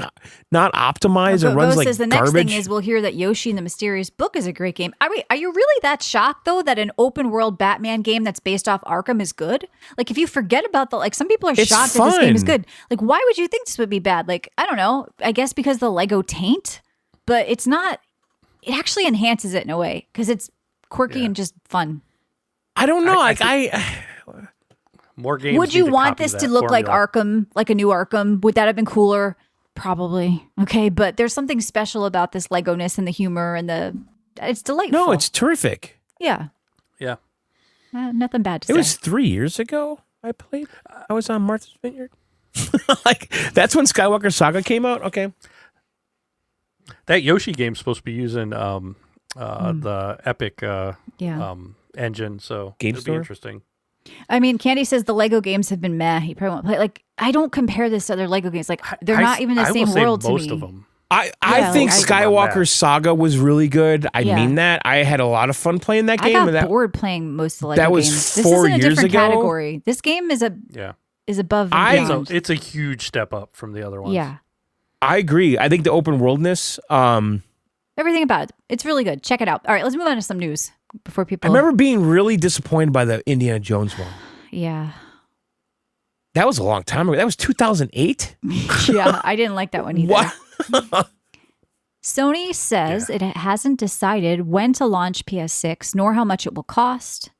not optimized and runs like says the garbage. next thing is we'll hear that Yoshi and the Mysterious Book is a great game. Are you really that shocked though that an open world Batman game that's based off Arkham is good? Like if you forget about some people are It's shocked that this game is fun. good. Like why would you think this would be bad? Like I don't know. I guess because the Lego taint, but it's not. It actually enhances it in a way because it's quirky and just fun. I don't know. More games. Would you need to want copy this that to look like formula. Arkham, like a new Arkham? Would that have been cooler? Probably. Okay, but there's something special about this Lego-ness and the humor and it's delightful. No, it's terrific. yeah. Yeah. Nothing bad to It say. was 3 years ago I played. I was on Martha's Vineyard. Like that's when Skywalker Saga came out. Okay. That Yoshi game's supposed to be using the Epic engine, so Game it'll Store? be interesting. I mean, Candy says the Lego games have been meh. He probably won't play. Like, I don't compare this to other Lego games. Like, they're not even the I same will say world to most me. of them. I Yeah, think like, Skywalker Saga was really good. I Yeah. mean that. I had a lot of fun playing that I game. got and that, bored playing most of the Lego that was games. This 4 is in a years different ago? category. This game is above and beyond. It's a huge step up from the other ones. Yeah. I agree. I think the open worldness. Everything about it. It's really good. Check it out. All right, let's move on to some news before people. I remember being really disappointed by the Indiana Jones one. Yeah. That was a long time ago. That was 2008. Yeah, I didn't like that one either. What? Sony says it hasn't decided when to launch PS6 nor how much it will cost.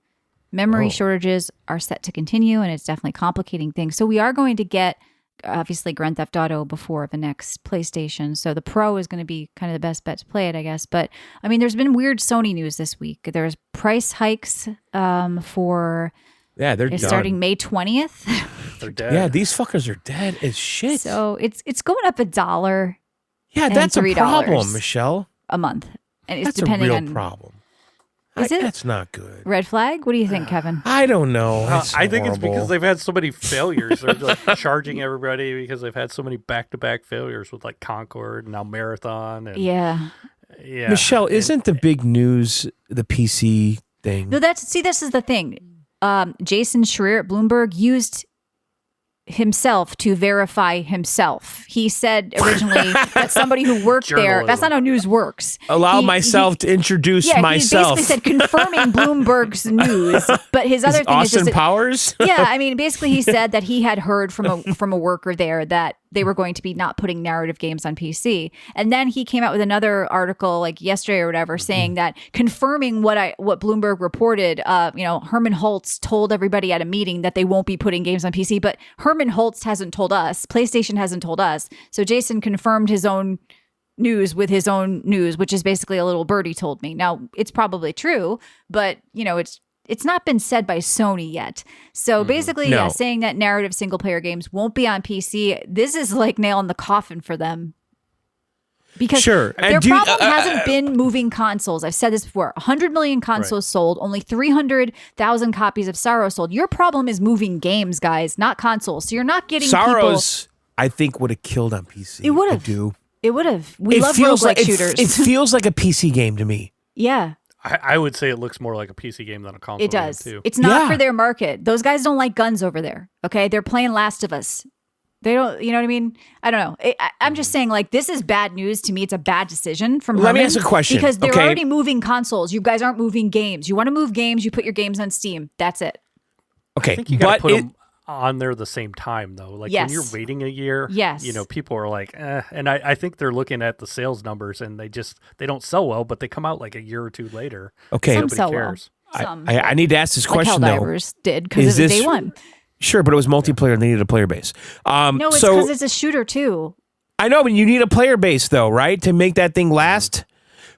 Memory shortages are set to continue, and it's definitely complicating things. So we are going to get, obviously, Grand Theft Auto before the next PlayStation. So the Pro is going to be kind of the best bet to play it, I guess. But, I mean, there's been weird Sony news this week. There's price hikes for... Yeah, they're done. Starting May 20th. They're dead. Yeah, these fuckers are dead as shit. So it's going up $1. Yeah, that's a problem, Michelle. A month. And it's That's depending a real on... problem. Is it? That's not good. Red flag? What do you think, Kevin? I don't know. I think it's because they've had so many failures. They're like charging everybody because they've had so many back-to-back failures with like Concord and now Marathon. And, yeah. Michelle, isn't the big news the PC thing? No, this is the thing. Jason Schreier at Bloomberg used himself to verify himself. He said originally that somebody who worked there, that's not how news works. Allow myself to introduce myself. He basically said confirming Bloomberg's news, but his other thing Austin is just Powers? Yeah, I mean, basically he said that he had heard from a worker there that they were going to be not putting narrative games on PC. And then he came out with another article like yesterday or whatever saying that confirming what Bloomberg reported, Herman Holtz told everybody at a meeting that they won't be putting games on PC, but Herman Holtz hasn't told us, PlayStation hasn't told us. So Jason confirmed his own news with his own news, which is basically a little birdie told me. Now, it's probably true, but it's not been said by Sony yet. So basically, saying that narrative single player games won't be on PC, this is like nail in the coffin for them. Because their problem hasn't been moving consoles. I've said this before. 100 million consoles sold, only 300,000 copies of Sorrow sold. Your problem is moving games, guys, not consoles. So you're not getting Sorrows, I think, would have killed on PC. It would have. I do. It would have. We love roguelike shooters. It feels like a PC game to me. Yeah. I would say it looks more like a PC game than a console It does. game, too. It's not for their market. Those guys don't like guns over there, okay? They're playing Last of Us. They don't, you know what I mean? I don't know. I'm just saying, like, this is bad news to me. It's a bad decision from Herman. Let me ask a question. Because they're already moving consoles. You guys aren't moving games. You want to move games, you put your games on Steam. That's it. Okay. I think you got to put them on there the same time, though. Like, when you're waiting a year, people are like, eh. And I think they're looking at the sales numbers, and they don't sell well, but they come out like a year or two later. Okay. Some nobody sell cares. well. Some. I need to ask this question, like though. Helldivers did, because it was day one. Sure, but it was multiplayer and they needed a player base. No, it's because it's a shooter too. I know, but you need a player base though, right? To make that thing last.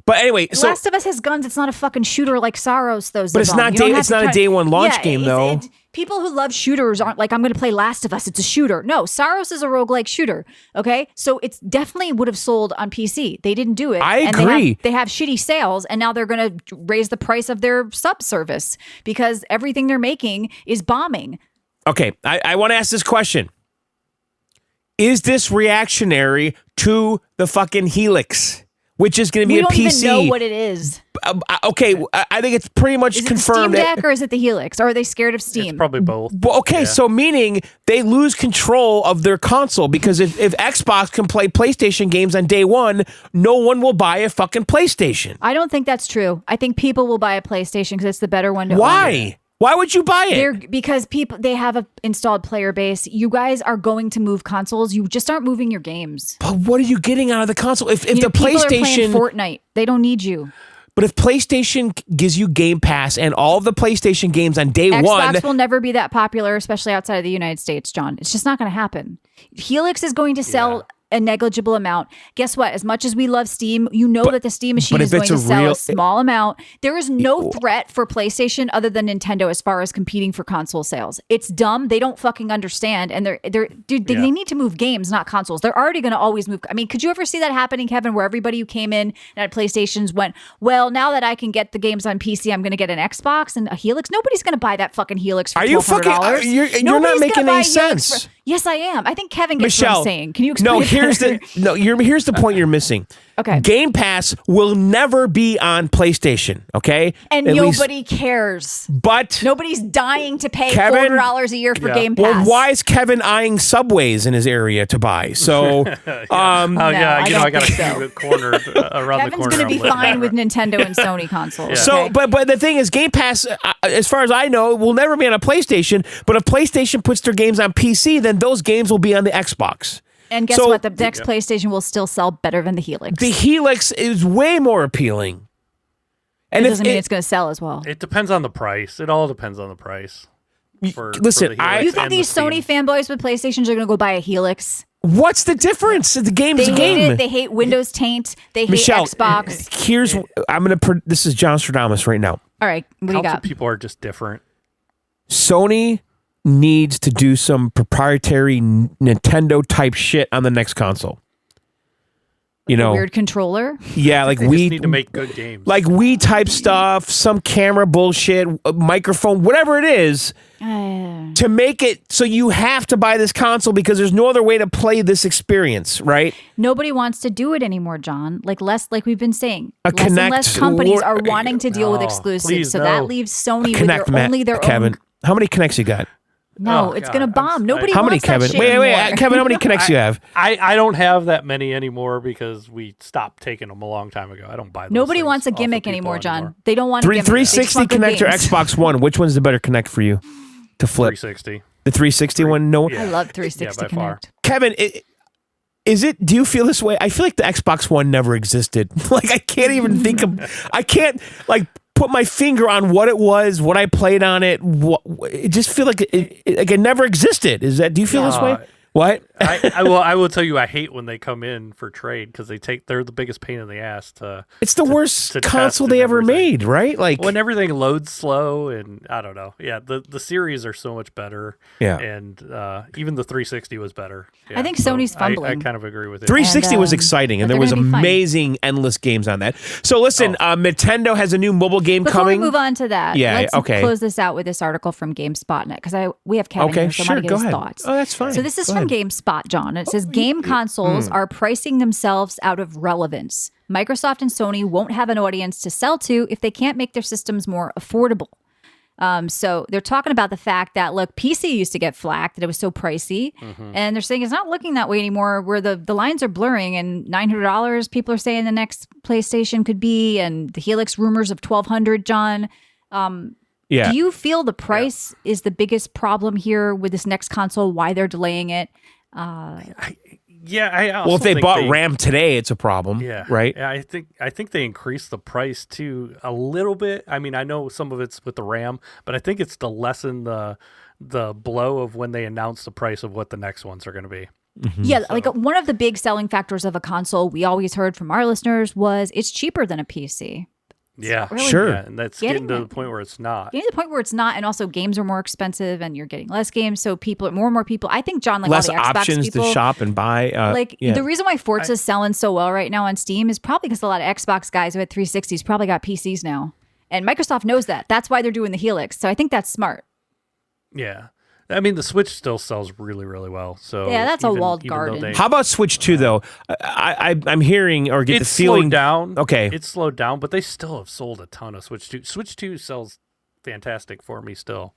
But anyway, Last of Us has guns. It's not a fucking shooter like Sorrows. But it's not a day one launch game though. People who love shooters aren't like, I'm going to play Last of Us. It's a shooter. No, Sorrows is a roguelike shooter. Okay, so it's definitely would have sold on PC. They didn't do it. I agree. They have shitty sales, and now they're going to raise the price of their sub service because everything they're making is bombing. Okay, I want to ask this question. Is this reactionary to the fucking Helix, which is going to be a PC? We don't even know what it is. Okay, I think it's pretty much confirmed. Is it Steam Deck or is it the Helix? Or are they scared of Steam? It's probably both. Well, okay, so meaning they lose control of their console because if Xbox can play PlayStation games on day one, no one will buy a fucking PlayStation. I don't think that's true. I think people will buy a PlayStation because it's the better one to own. Why? Why would you buy it? Because they have an installed player base. You guys are going to move consoles. You just aren't moving your games. But what are you getting out of the console? If the people PlayStation are playing Fortnite, they don't need you. But if PlayStation gives you Game Pass and all of the PlayStation games on day one, Xbox will never be that popular, especially outside of the United States, John. It's just not going to happen. Helix is going to sell a negligible amount. Guess what? As much as we love Steam, that the Steam machine is going to sell a small amount. There is no threat for PlayStation other than Nintendo as far as competing for console sales. It's dumb. They don't fucking understand. And they need to move games, not consoles. They're already going to always move. I mean, could you ever see that happening, Kevin, where everybody who came in and had PlayStations went, well, now that I can get the games on PC, I'm going to get an Xbox and a Helix? Nobody's going to buy that fucking Helix for $1,200. Are you fucking, you're not making any sense. Yes, I am. I think Kevin gets what I'm saying. Can you explain? Here's the point you're missing. Okay. Game Pass will never be on PlayStation, okay? And nobody cares. But nobody's dying to pay $400 a year for Game Pass. Well, why is Kevin eyeing Subways in his area to buy? So, I got to keep it cornered around the corner. Kevin's going to be fine with Nintendo and Sony consoles. Yeah. So, but the thing is, Game Pass, as far as I know, will never be on a PlayStation. But if PlayStation puts their games on PC, then those games will be on the Xbox. And guess what? The next PlayStation will still sell better than the Helix. The Helix is way more appealing. And it doesn't mean it's going to sell as well. It depends on the price. It all depends on the price. Listen, you think these Sony fanboys with PlayStations are going to go buy a Helix? What's the difference? The game's a game. Hate it. They hate Windows taint. They Michelle, hate Xbox. This is John Stradamus right now. All right, what do you got? People are just different. Sony needs to do some proprietary Nintendo type shit on the next console. You know, weird controller. Yeah, like we just need to make good games. Like Wii type stuff, some camera bullshit, a microphone, whatever it is, to make it so you have to buy this console because there's no other way to play this experience, right? Nobody wants to do it anymore, John. Like we've been saying, less and less companies are wanting to deal with exclusives, so that leaves Sony with their own. How many Kinects you got? No, it's going to bomb. Nobody how many, wants Kevin? that shit Wait, anymore. Kevin, how many Kinects you have? I don't have that many anymore because we stopped taking them a long time ago. I don't buy those. Nobody wants a gimmick anymore, John. They don't want a gimmick. 360 Kinect or Xbox One? Which one's the better Kinect for you to flip? 360. The 360 one? No. I love 360 Kinect. Far. Kevin, do you feel this way? I feel like the Xbox One never existed. Like I can't even think of. I can't put my finger on what it was, what I played on it. It just feel like it never existed. Do you feel this way? What? I will tell you, I hate when they come in for trade because they're the biggest pain in the ass to. It's the worst console they ever made, right? Like when everything loads slow, and I don't know. Yeah, the series are so much better. Yeah, and even the 360 was better. Yeah, I think Sony's fumbling. I kind of agree with it. 360 was exciting, and there was amazing, endless games on that. So listen, Nintendo has a new mobile game coming. Before we move on to that, let's close this out with this article from GameSpot.net because we have Kevin here, so I want to get his thoughts. Oh, that's fine. So this is from GameSpot, John. It says game consoles are pricing themselves out of relevance. Microsoft and Sony won't have an audience to sell to if they can't make their systems more affordable. So they're talking about the fact that, look, PC used to get flack that it was so pricey. And they're saying it's not looking that way anymore, where the lines are blurring, and $900 people are saying the next PlayStation could be, and the Helix rumors of $1,200, John. Yeah. Do you feel the price is the biggest problem here with this next console, why they're delaying it? If they bought RAM today, it's a problem. Yeah, right. Yeah, I think they increased the price too a little bit. I mean, I know some of it's with the RAM, but I think it's to lessen the blow of when they announce the price of what the next ones are going to be. Yeah, like one of the big selling factors of a console we always heard from our listeners was it's cheaper than a PC. Yeah, really sure. Yeah, and that's getting to the point where it's not. Getting to the point where it's not, and also games are more expensive, and you're getting less games. So more and more people. I think, John, less all the Xbox options people, to shop and buy. The reason why Forza is selling so well right now on Steam is probably because a lot of Xbox guys who had 360s probably got PCs now, and Microsoft knows that. That's why they're doing the Helix. So I think that's smart. Yeah. I mean, the Switch still sells really, really well. So yeah, that's a walled garden. How about Switch 2, though? I'm hearing or get the feeling... It's slowed down. Okay. It's slowed down, but they still have sold a ton of Switch 2. Switch 2 sells fantastic for me still.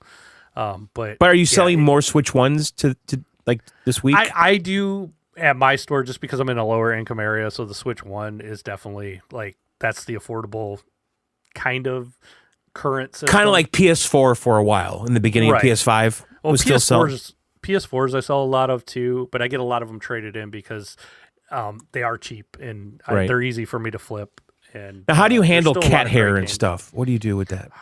But are you selling more Switch 1s to like this week? I do at my store just because I'm in a lower income area. So the Switch 1 is definitely that's the affordable kind of current system. Kind of like PS4 for a while in the beginning of PS5. Well, PS4s I sell a lot of too, but I get a lot of them traded in because they are cheap and they're easy for me to flip. And now, how do you handle cat hair and stuff? What do you do with that?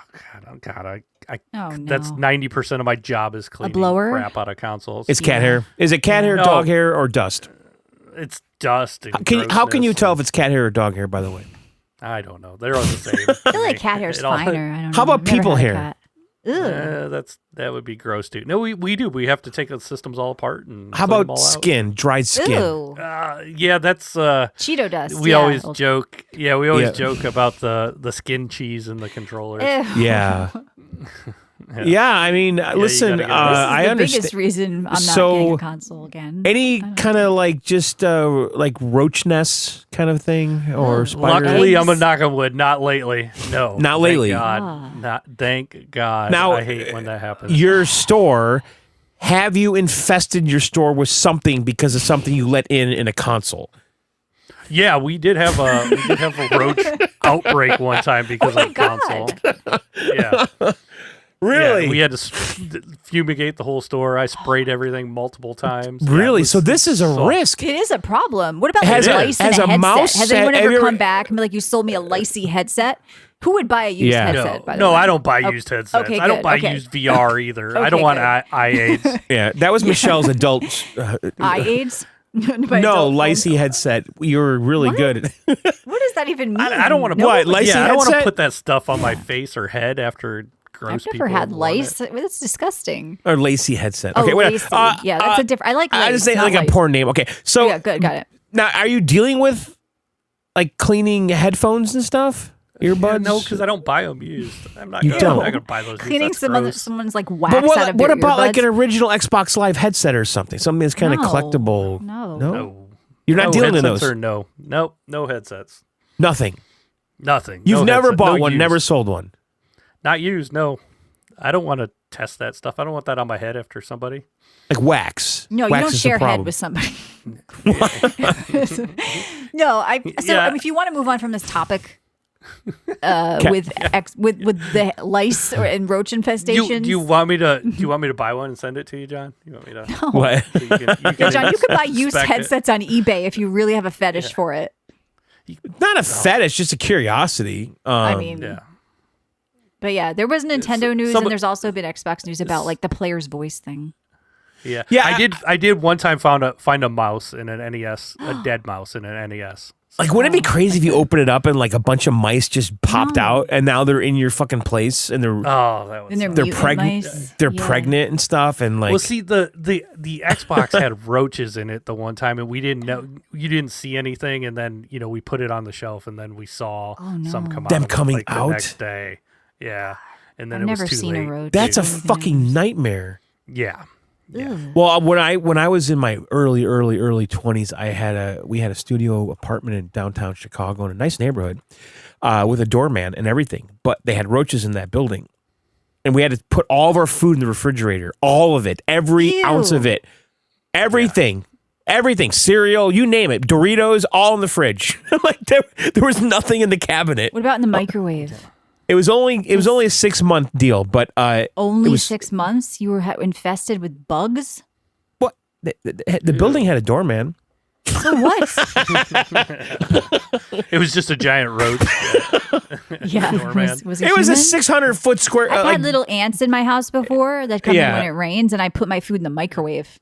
Oh God, that's 90% of my job is cleaning crap out of consoles. It's cat hair. Is it cat hair, dog hair, or dust? It's dust. How can you tell if it's cat hair or dog hair? By the way, I don't know. They're all the same. I feel like cat hair is finer. I don't know. How about people hair? That would be gross too. No, we do. We have to take the systems all apart and how about skin, dried skin? Yeah, that's Cheeto dust. We always joke. Yeah, we always joke about the skin cheese in the controllers. Yeah. Yeah, I mean, listen, I understand. This is the biggest reason I'm not getting a console again. Any kind of like roach nest kind of thing or spider? Luckily, I'm a knock on wood. Not lately. No, not lately. Thank God. Now, I hate when that happens. Your store. Have you infested your store with something because of something you let in a console? Yeah, we did have a roach outbreak one time because of the console. Yeah. Really? Yeah, we had to fumigate the whole store. I sprayed everything multiple times. Really? Yeah, so this is a risk. It is a problem. What about Has lice in has a a headset? mouse Has set- anyone have ever you ever- come back and be like, you sold me a licey headset? Who would buy a used Yeah. headset, by the No, way? I don't buy used headsets. okay, I don't good, buy okay. used VR either. I Okay, don't want good. eye aids. Yeah, that was Michelle's adult. Eye aids? No, Lacey headset. You were really good. What does that even mean? I don't want to. No What, one- Lacey I don't want to headset? put that stuff on my face or head after gross I've people. never had want lice. it. That's disgusting. Or Lacey headset. Oh, Okay, wait. Lacey. Yeah, that's a different. I like I lice, just say not like a lice. porn name. Okay, so Yeah, good, got it. now are you dealing with like cleaning headphones and stuff? Earbuds? No, because I don't buy them used. I'm not. You gonna, don't. I'm not gonna buy those. Cleaning used. That's someone's like But wax out what, of what their about like earbuds? an original Xbox Live headset or something? Something that's kind of No. collectible. No. No. You're not dealing in headsets those. Or no headsets. Nothing. Nothing. You've No never headset. bought No one, used. never sold one. Not used. No, I don't want to test that stuff. I don't want that on my head after somebody. Like wax. No, you Wax don't is the share head problem. with somebody. No, if you want to move on from this topic, with the lice and roach infestations. Do you want me to buy one and send it to you, John? You want me to? What? So you can Yeah, John, you could buy used inspect it? headsets on eBay if you really have a fetish for it. Not a fetish, just a curiosity. I mean, Yeah. but yeah, there was Nintendo news, some- and there's also been Xbox news about like the player's voice thing. Yeah. Yeah, I did one time find a mouse in an NES, a dead mouse in an NES. like, wouldn't it be crazy if you open it up and like a bunch of mice just popped out and now they're in your fucking place and they're Oh, that was. And they're they're mutant pregnant, mice. they're Yeah. pregnant and stuff, and like Well, see, the Xbox had roaches in it the one time, and we didn't know. You didn't see anything, and then we put it on the shelf, and then we saw some come out. Them of it, coming like, out? the next day. Yeah, and then I've it was never too seen late. a roach. that's a Anything fucking else. nightmare. Yeah. Well, when I was in my early 20s, we had a studio apartment in downtown Chicago in a nice neighborhood, with a doorman and everything. But they had roaches in that building, and we had to put all of our food in the refrigerator, all of it, every Ew. ounce of it, everything, cereal, you name it, Doritos, all in the fridge. Like there was nothing in the cabinet. What about in the microwave? It was only a 6-month deal, but Only it was- 6 months? You were infested with bugs? what the building had a doorman. So what? It was just a giant roach. Yeah, Doorman. was It was a human? 600-foot square. I've like, had little ants in my house before that come Yeah. in when it rains, and I put my food in the microwave.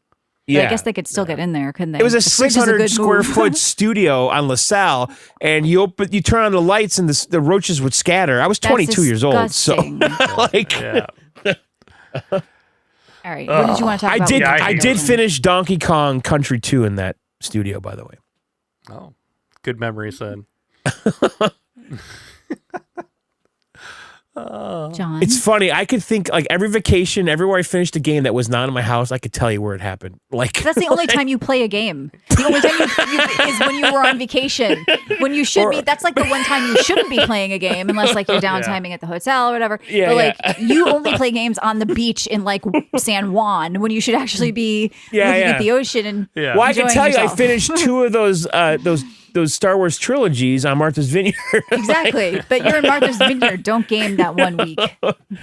But yeah. I guess they could still get in there, couldn't they? It was a The fridge is good 600 square move. foot studio on LaSalle, and you turn on the lights, and the roaches would scatter. I was That's 22 years old, so disgusting. like Yeah. All right, what did you want to talk I about? did. with Yeah, Nintendo? I did finish Donkey Kong Country 2 in that studio, by the way. Oh, good memory, son. John. It's funny. I could think like every vacation, everywhere I finished a game that was not in my house, I could tell you where it happened. Like That's the only time you play a game. The only time you is when you were on vacation. When you should be. That's like the one time you shouldn't be playing a game, unless like you're downtiming at the hotel or whatever. Yeah, but like yeah. you only play games on the beach in like San Juan when you should actually be Yeah, looking yeah. at the ocean and. Yeah. Well, I can enjoying tell you, I yourself. finished 2 of those Star Wars trilogies on Martha's Vineyard. Exactly, but you're in Martha's Vineyard. Don't game that one week.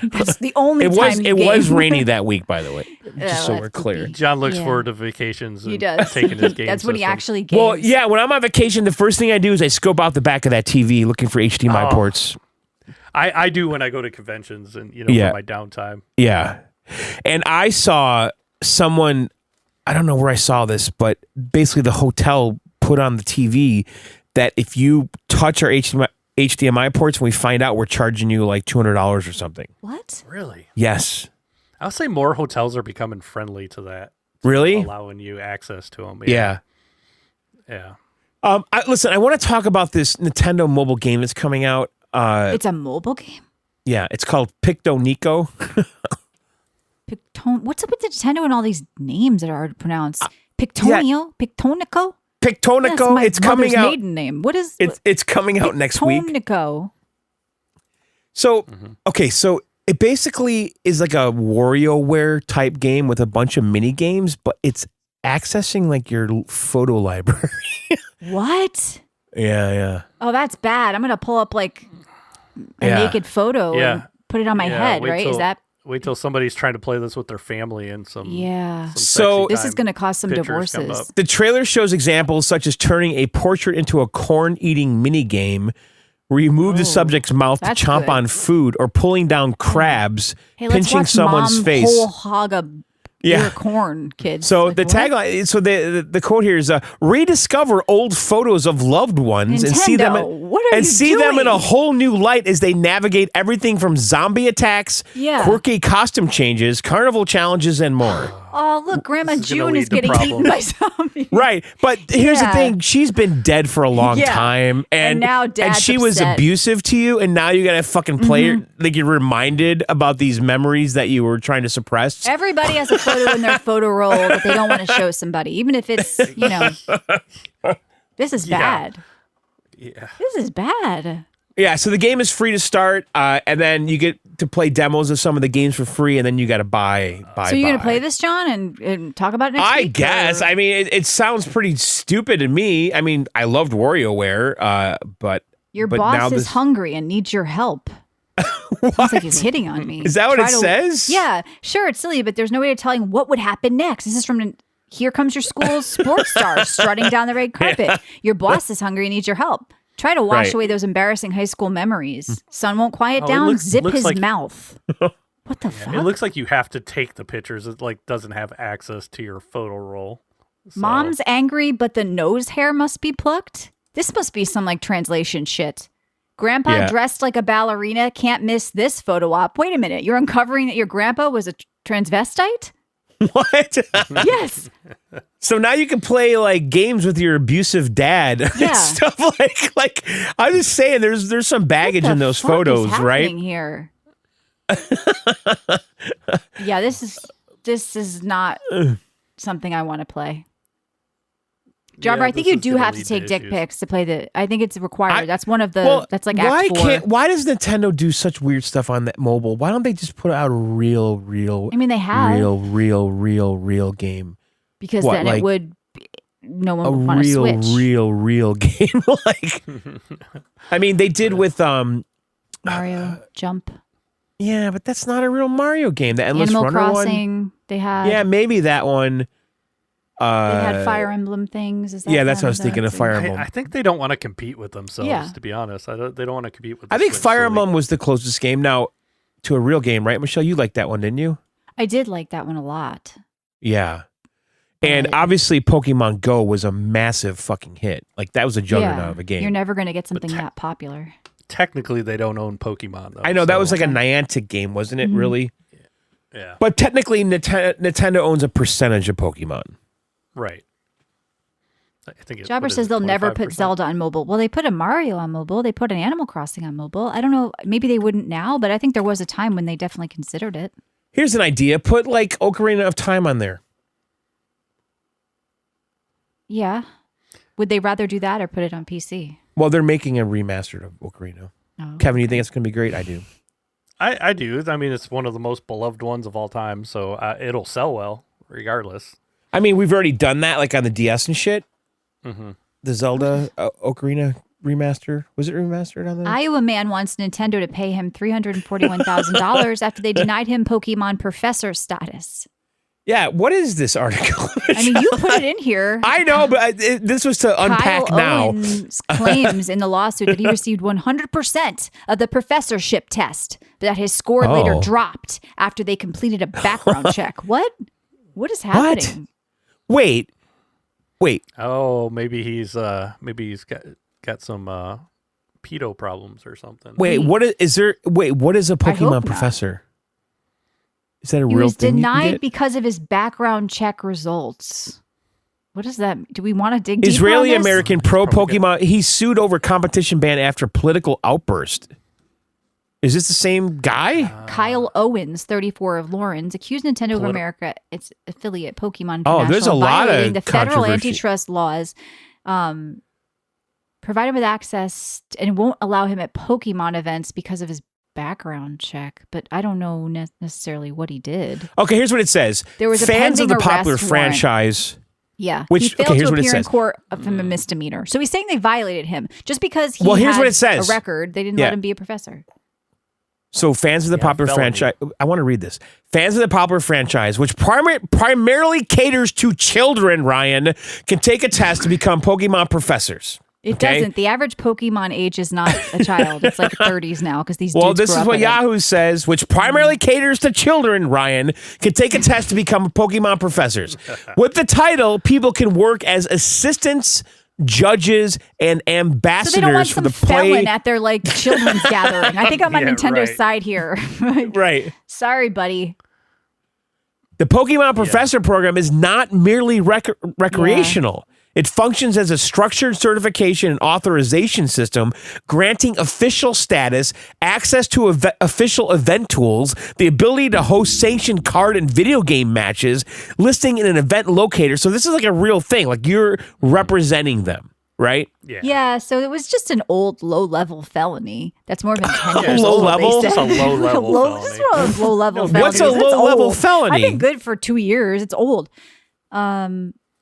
That's the only It time you was game. rainy that week, by the way, just so that's we're the clear. beach. John looks Yeah. forward to vacations. And He does. taking his game. That's when he system. actually games. Well, yeah, when I'm on vacation, the first thing I do is I scope out the back of that TV looking for HDMI Oh. ports. I do when I go to conventions and Yeah. for my downtime. Yeah. And I saw someone, I don't know where I saw this, but basically the hotel put on the TV that if you touch our HDMI ports, when we find out, we're charging you like $200 or something. What? Really? Yes. I'll say more hotels are becoming friendly to that, Really? allowing you access to them. Yeah. Yeah. Listen, I want to talk about this Nintendo mobile game that's coming out. It's a mobile game. Yeah, it's called Pictonico. What's up with Nintendo and all these names that are hard to pronounce? Pictonio? Pictonico? That's Pictonico. my It's coming mother's out. maiden name. What is It's coming out next week. Pictonico. So, okay, so it basically is like a WarioWare type game with a bunch of mini games, but it's accessing like your photo library. What? Yeah. Oh, that's bad. I'm gonna pull up like a Yeah. naked photo Yeah. and put it on my Yeah, head, wait right? till- Is that Wait till somebody's trying to play this with their family and some. Yeah. So this is going to cause some divorces. The trailer shows examples such as turning a portrait into a corn-eating minigame, where you move the subject's mouth to chomp on food, or pulling down crabs, pinching someone's face. Whole hog of your corn, kids. So like, the tagline, so the quote here is rediscover old photos of loved ones and see them them in a whole new light as they navigate everything from zombie attacks, quirky costume changes, carnival challenges, and more. Oh, look, Grandma June is getting eaten by zombies. Right, but here's the thing: she's been dead for a long time, and now Dad's she was abusive to you, and now you gotta fucking play her. Like you're reminded about these memories that you were trying to suppress. Everybody has a photo in their photo roll that they don't want to show somebody, even if it's this is bad. Yeah, this is bad. Yeah, so the game is free to start, and then you get to play demos of some of the games for free, and then you got to buy. So you're going to play this, John, and talk about it next week? I guess. Or? I mean, it sounds pretty stupid to me. I mean, I loved WarioWare, but... Your boss is hungry and needs your help. Sounds like he's hitting on me. Is that what it says? Yeah, sure, it's silly, but there's no way of telling what would happen next. This is from... Here comes your school's sports star strutting down the red carpet. Your boss is hungry and needs your help. Try to wash away those embarrassing high school memories. Son won't quiet down. Zip his mouth. What the fuck? It looks like you have to take the pictures. It doesn't have access to your photo roll. So. Mom's angry, but the nose hair must be plucked. This must be some translation shit. Grandpa dressed like a ballerina can't miss this photo op. Wait a minute. You're uncovering that your grandpa was a transvestite? What? Yes. So now you can play games with your abusive dad. Yeah. Stuff like I'm just saying there's some baggage in those photos, right? Here. Yeah, this is not something I want to play. Jobber, I think you do have to take dick pics to play I think it's required. That's one of the, that's like Act 4. Why does Nintendo do such weird stuff on that mobile? Why don't they just put out a real I mean, they have. real game? Because then it would, no one would want to switch. Real game. I mean, they did with Mario Jump. Yeah, but that's not a real Mario game. The Endless Animal Runner Crossing, one. They had. Yeah, maybe that one. They had Fire Emblem things. Is that that's what I was thinking of. Fire Emblem. I think they don't want to compete with themselves. To be honest, they don't want to compete with. I think Fire Emblem was the closest game now to a real game, right, Michelle? You liked that one, didn't you? I did like that one a lot. Yeah, and obviously Pokemon Go was a massive fucking hit. That was a juggernaut of a game. You're never going to get something that popular. Technically, they don't own Pokemon, though. I know that was like a Niantic game, wasn't it? Mm-hmm. Really? Yeah. But technically, Nintendo owns a percentage of Pokemon. Right. I think Jobber says they'll never put Zelda on mobile. Well, they put a Mario on mobile. They put an Animal Crossing on mobile. I don't know. Maybe they wouldn't now, but I think there was a time when they definitely considered it. Here's an idea. Put Ocarina of Time on there. Yeah. Would they rather do that or put it on PC? Well, they're making a remastered of Ocarina. Oh. Kevin, you think it's going to be great? I do. I do. I mean, it's one of the most beloved ones of all time, so it'll sell well regardless. I mean, we've already done that on the DS and shit. Mm-hmm. The Zelda Ocarina remaster. Was it remastered on there? Iowa man wants Nintendo to pay him $341,000 after they denied him Pokemon professor status. Yeah, what is this article? I mean, you put it in here. I know, but this was to unpack Kyle Owens claims in the lawsuit that he received 100% of the professorship test, but that his score later dropped after they completed a background check. What? What is happening? What? Wait. Oh, maybe he's got some pedo problems or something. Wait, what is a Pokemon professor? Is that a real thing? He was denied because of his background check results. What is that? Do we want to dig deeper on Israeli this? American pro Pokemon. He sued over competition ban after political outburst. Is this the same guy? Kyle Owens, 34 of Lawrence, accused Nintendo of America, its affiliate Pokemon International, there's a lot of the federal antitrust laws, provided with access and won't allow him at Pokemon events because of his background check. But I don't know necessarily what he did. Okay, here's what it says. There was fans a of the popular warrant. franchise. Yeah, he failed to appear in court from a misdemeanor. So he's saying they violated him just because he here's what it says. a record. They didn't let him be a professor. So fans of the popular felony. franchise, I want to read this. Fans of the popular franchise, which primarily caters to children, Ryan, can take a test to become Pokemon professors. It doesn't. The average Pokemon age is not a child. It's like 30s now because these dudes Well, this grew is up what with it. Yahoo says, which primarily caters to children, Ryan, can take a test to become Pokemon professors. With the title, people can work as assistants, judges, and ambassadors So they don't want for some the felon play. at their like children's gathering. I think I'm on Yeah, Nintendo's right. side here. Right. Sorry, buddy. The Pokemon Professor program is not merely recreational. It functions as a structured certification and authorization system, granting official status, access to official event tools, the ability to host sanctioned card and video game matches, listing in an event locator. So this is like a real thing. Like you're representing them, right? Yeah, so it was just an old low-level felony. That's more of Nintendo. Yeah, low level? Just a low-level felony. Just one of those low-level felonies. What's a It's low-level old. felony? I've been good for 2 years. It's old.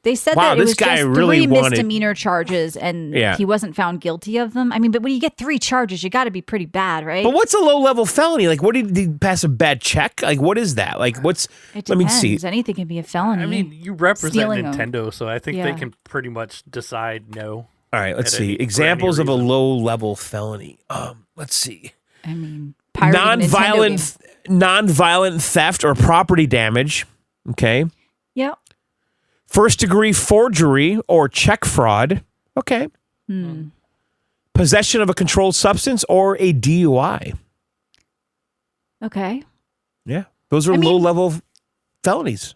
They said Wow, that it this was guy just really 3 wanted- misdemeanor charges, and Yeah. he wasn't found guilty of them. I mean, but when you get 3 charges, you got to be pretty bad, right? But what's a low-level felony? Like, what did he pass a bad check? Like, what is that? Like, what's? It Let me see. depends. Anything can be a felony. I mean, you represent Stealing 'em. Nintendo, so I think Yeah. they can pretty much decide no. All right, let's At see. any- for any Examples of a reason. low-level felony. Let's see. I mean, pirating a Nintendo game. Non-violent theft or property damage. Okay. Yeah. First-degree forgery or check fraud. Okay. Possession of a controlled substance or a DUI. Okay. Yeah, those are I mean- low-level felonies.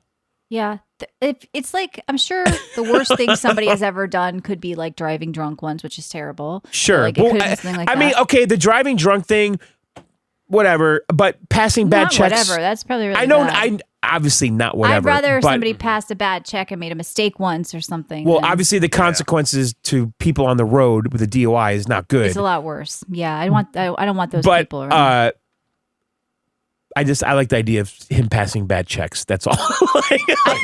Yeah. It's like, I'm sure the worst thing somebody has ever done could be like driving drunk once, which is terrible. Sure. Like, it Well, could have been something like I that. mean, okay, the driving drunk thing, whatever. But passing bad Not checks. whatever. That's probably really I know. bad. Obviously not whatever. I'd rather but, somebody passed a bad check and made a mistake once or something. Well, than- obviously the consequences to people on the road with a DUI is not good. it's a lot worse. Yeah, I don't want those But people around. I like the idea of him passing bad checks. That's all.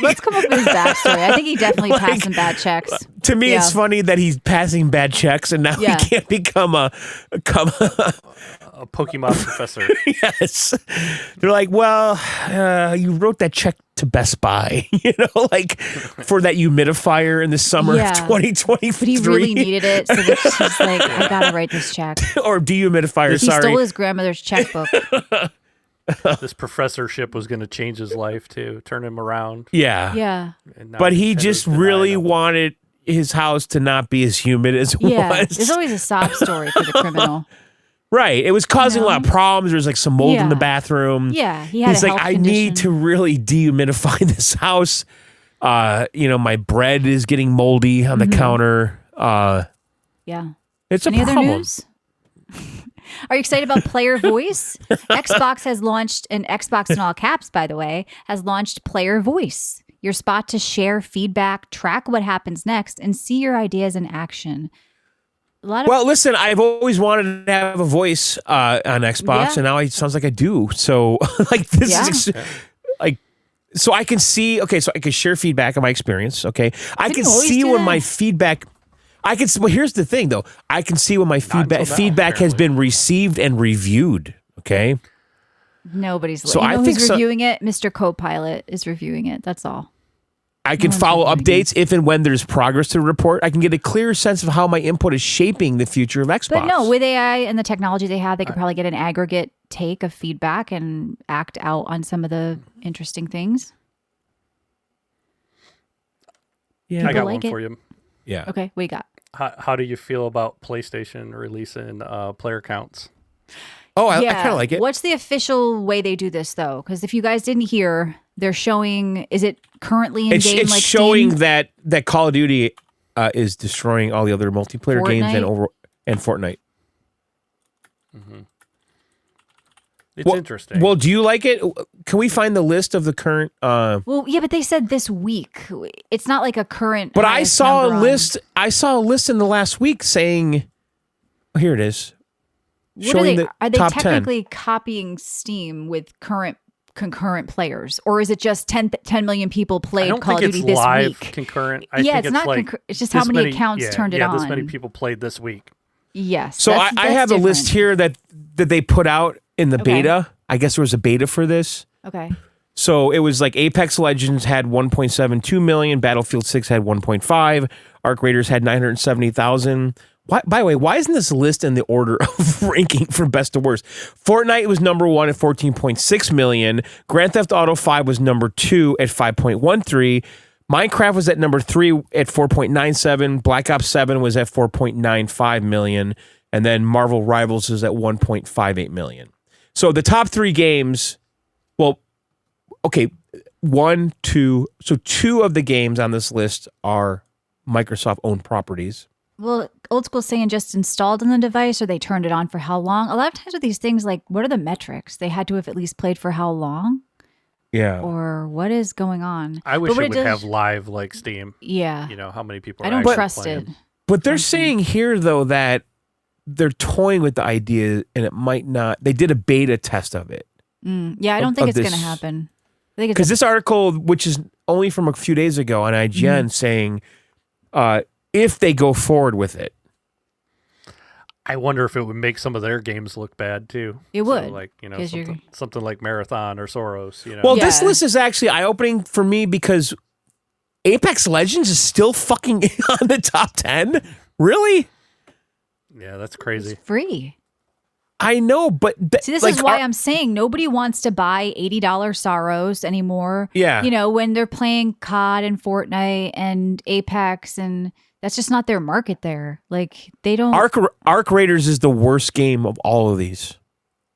Let's come up with his backstory. I think he definitely passed some bad checks. To me, it's Yeah. funny that he's passing bad checks, and now Yeah. he can't become a A Pokemon professor. yes. They're like, well, you wrote that check to Best Buy, like for that humidifier in the summer Yeah. of 2023. But he really needed it, so that she's like, I gotta write this check. or dehumidifier. He Sorry. stole his grandmother's checkbook. This professorship was going to change his life too, turn him around. yeah. Yeah. And now But he Nintendo's just denying really him. wanted his house to not be as humid as it Yeah. was. There's always a sob story for the criminal. Right. It was causing a lot of problems. There was like some mold in the Yeah. bathroom. Yeah. He had He's a like, health I need to condition. really dehumidify this house. My bread is getting moldy on the counter. Yeah. It's a Any other problem. news? Are you excited about Player Voice? Xbox has launched, and Xbox in all caps, by the way, has launched Player Voice, your spot to share feedback, track what happens next, and see your ideas in action. A lot of Well, listen, I've always wanted to have a voice on Xbox, Yeah. and now it sounds like I do. So, like, this Yeah. is like, so I can see. Okay, so I can share feedback of my experience. Okay, I Didn't can you always see do when that? my feedback. I can. Well, here's the thing, though. I can see when my until now, feedback has been received and reviewed. Okay. nobody's. So you I know think who's so- reviewing it? Mr. Copilot is reviewing it. That's all. I can one's follow reviewing updates if and when there's progress to report. I can get a clearer sense of how my input is shaping the future of Xbox. But no, with AI and the technology they have, they could probably get an aggregate take of feedback and act out on some of the interesting things. yeah, I People got like one it. for you. yeah. Okay, what you got? How do you feel about PlayStation releasing player counts? Oh, I kind of like it. What's the official way they do this though? Because if you guys didn't hear, they're showing. Is it currently in It's game? Like showing Steam? that Call of Duty is destroying all the other multiplayer games Fortnite? and Fortnite. It's Well- interesting. Well, do you like it? Can we find the list of the current? Well, yeah, but they said this week. It's not like a current. But I highest saw a number on- list. I saw a list in the last week saying, here it is, What showing the are they top 10. technically copying Steam with concurrent players, or is it just 10 million people I played don't Call think of it's Duty this live week? concurrent. I Yeah, think it's not like it's just how this many accounts turned it on. this many people played this week. Yes. So I that's have a list different. here that they put out, in the beta. I guess there was a beta for this. Okay. So it was like Apex Legends had 1.72 million, Battlefield 6 had 1.5, Arc Raiders had 970,000. By the way, why isn't this list in the order of ranking from best to worst? Fortnite was number 1 at 14.6 million. Grand Theft Auto 5 was number 2 at 5.13. Minecraft was at number 3 at 4.97. Black Ops 7 was at 4.95 million. And then Marvel Rivals is at 1.58 million. So the top 3 games, well, okay, 1, 2. So 2 of the games on this list are Microsoft-owned properties. Well, Old School saying just installed on the device or they turned it on for how long? A lot of times with these things, like, what are the metrics? They had to have at least played for how long? Yeah. Or what is going on? I wish it would have live like Steam. Yeah. You know, how many people are I don't actually trust playing. it. But they're saying here, though, that they're toying with the idea and it might not. They did a beta test of it. Yeah, I don't think it's going to happen. Because this article, which is only from a few days ago on IGN, saying if they go forward with it. I wonder if it would make some of their games look bad too. It would, so, like, you know, something like Marathon or Soros. You know. Well, this list is actually eye-opening for me because Apex Legends is still fucking on the top 10. Really? Yeah, that's crazy. It's free. I know, but see, this is why I'm saying nobody wants to buy $80 Soros anymore. Yeah, you know, when they're playing COD and Fortnite and Apex, and that's just not their market there. Like, they don't. Arc Raiders is the worst game of all of these.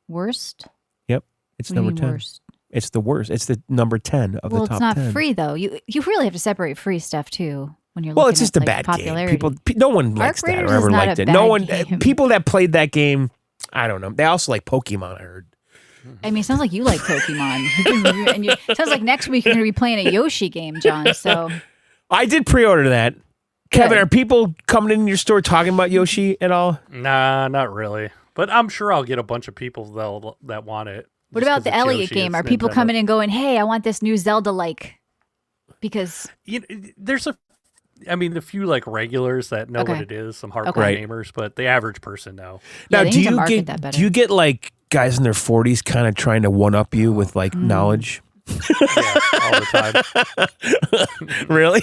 Worst? Yep, it's number 10. Worst? It's the worst. It's the number 10 of the top 10. Well, it's not free though. You really have to separate free stuff too. When you're well, looking it's just at, a bad popularity. game. No one likes that or ever liked it. No one. People that played that game, I don't know. They also like Pokemon. I heard. I mean, it sounds like you like Pokemon. It sounds like next week you're going to be playing a Yoshi game, John. So I did pre-order that. Kevin, are people coming in your store talking about Yoshi at all? Nah, not really. But I'm sure I'll get a bunch of people that want it. What about the Elliot game? Are people coming in going, "Hey, I want this new Zelda-like"? Because there's a few like regulars that know what it is, some hardcore gamers, but the average person no. Now, do you get like guys in their 40s kind of trying to one up you with like knowledge? Yeah, all the time. Really?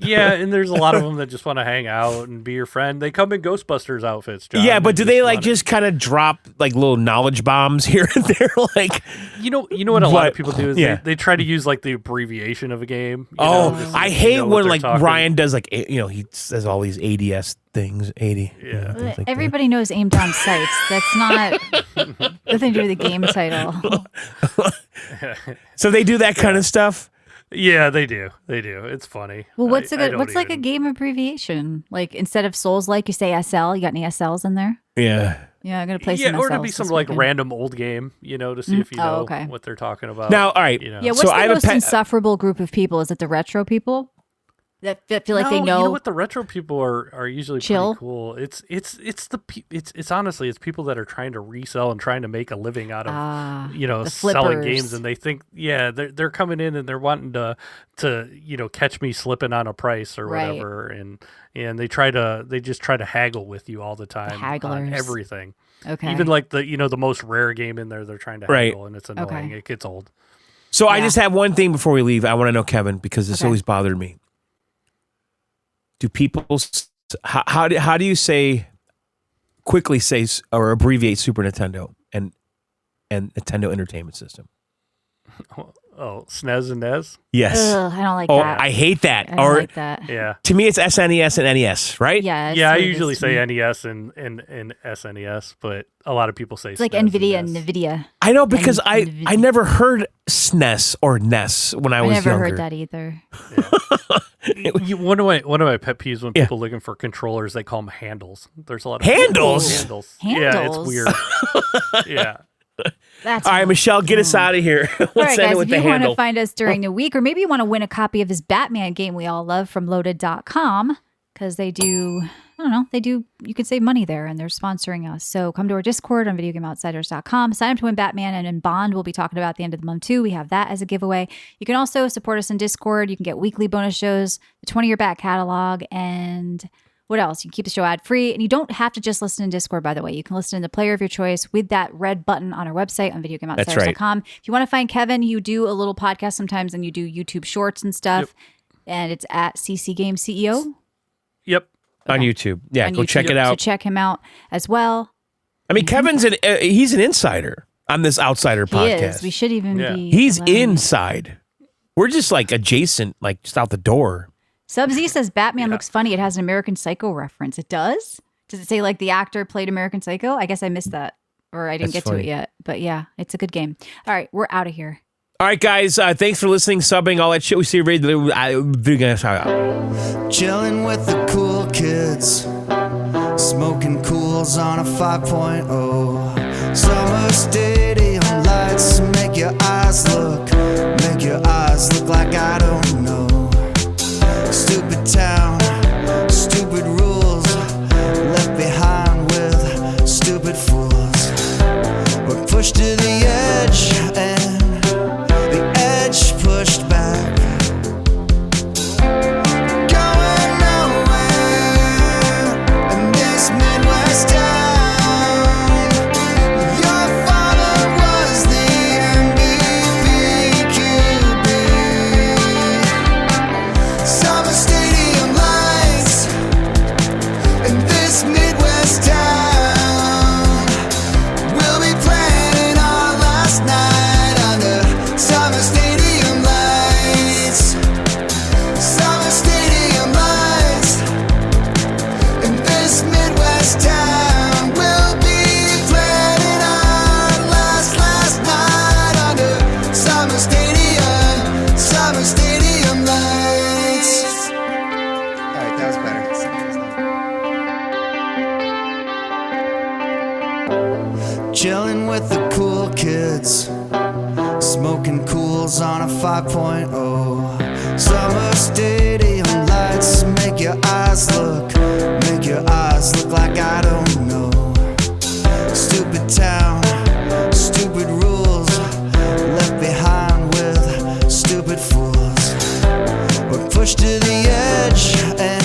Yeah, and there's a lot of them that just want to hang out and be your friend. They come in Ghostbusters outfits, John. Yeah, but do they like just kind of drop like little knowledge bombs here and there? Like, you know what a lot of people do is they try to use like the abbreviation of a game. I hate when like Ryan does like he says all these ADS things. 80. Yeah, like everybody knows aim down sights. That's not nothing to do with the game title. So they do that kind of stuff. Yeah, they do. It's funny. Well, what's like a game abbreviation? Like instead of Souls-like, you say SL. You got any SLs in there? Yeah. Yeah, I'm gonna play some SLs. Yeah, or to be some like random old game, to see if you know what they're talking about. Now, all right. Yeah, what's the most insufferable group of people? Is it the retro people? That feel like they know. You know what, the retro people are usually chill. Pretty cool. It's honestly it's people that are trying to resell and trying to make a living out of selling games, and they think they're coming in and they're wanting to catch me slipping on a price or whatever, and they just try to haggle with you all the time on everything. Okay, even like the most rare game in there, they're trying to haggle, and it's annoying. Okay. It gets old. So I just have one thing before we leave. I want to know, Kevin, because this always bothered me. Do people how do you quickly say or abbreviate Super Nintendo and Nintendo Entertainment System? Oh, SNES and NES? Yes. Ugh, I don't like that. I hate that. I don't like that. Yeah. To me, it's SNES and NES, right? Yeah. Yeah, I usually say NES and SNES, but a lot of people say it's like NVIDIA and NVIDIA. I know, because I never heard SNES or NES when I was younger. I never heard that either. Yeah. One of my pet peeves when people looking for controllers, they call them handles. There's a lot of handles. Yeah, it's weird. Yeah. That's all right, Michelle, get us out of here. All right, guys, if you want to find us during the week, or maybe you want to win a copy of this Batman game we all love from loaded.com, because they do, you can save money there, and they're sponsoring us. So come to our Discord on videogameoutsiders.com, sign up to win Batman, and in Bond we'll be talking about at the end of the month too. We have that as a giveaway. You can also support us in Discord. You can get weekly bonus shows, the 20-year back catalog, and What else? You can keep the show ad-free, and you don't have to just listen in Discord, by the way. You can listen in the player of your choice with that red button on our website on videogameoutsiders.com. If you want to find Kevin, you do a little podcast sometimes, and you do YouTube shorts and stuff, and it's at CC Game CEO. Yep. Okay. On YouTube. Yeah, go check it out. So check him out as well. I mean, Kevin's he's an insider on this Outsider podcast. He is. We should even be. He's inside. We're just like adjacent, like just out the door. Sub-Z says Batman looks funny. It has an American Psycho reference. It does? Does it say like the actor played American Psycho? I guess I missed that, or I didn't get to it yet. But yeah, it's a good game. All right, we're out of here. All right, guys. Thanks for listening, subbing, all that shit. We see you ready. Chilling with the cool kids, smoking cools on a 5.0. Summer stadium lights make your eyes look like I don't know. Stupid town, stupid rules, left behind with stupid fools. We're pushed to the edge and the edge pushed back. Going nowhere in this Midwest town. Your father was the MVP QB. Summer stadium lights in this Midwest town. We'll be playing our last night under summer stadium lights. Summer stadium lights in this Midwest town. We'll be playing our last night under summer stadium lights. Alright, that was better. Chilling with the cool kids, smoking cools on a 5.0. Summer stadium lights make your eyes look like I don't know. Stupid town, stupid rules, left behind with stupid fools. We're pushed to the edge and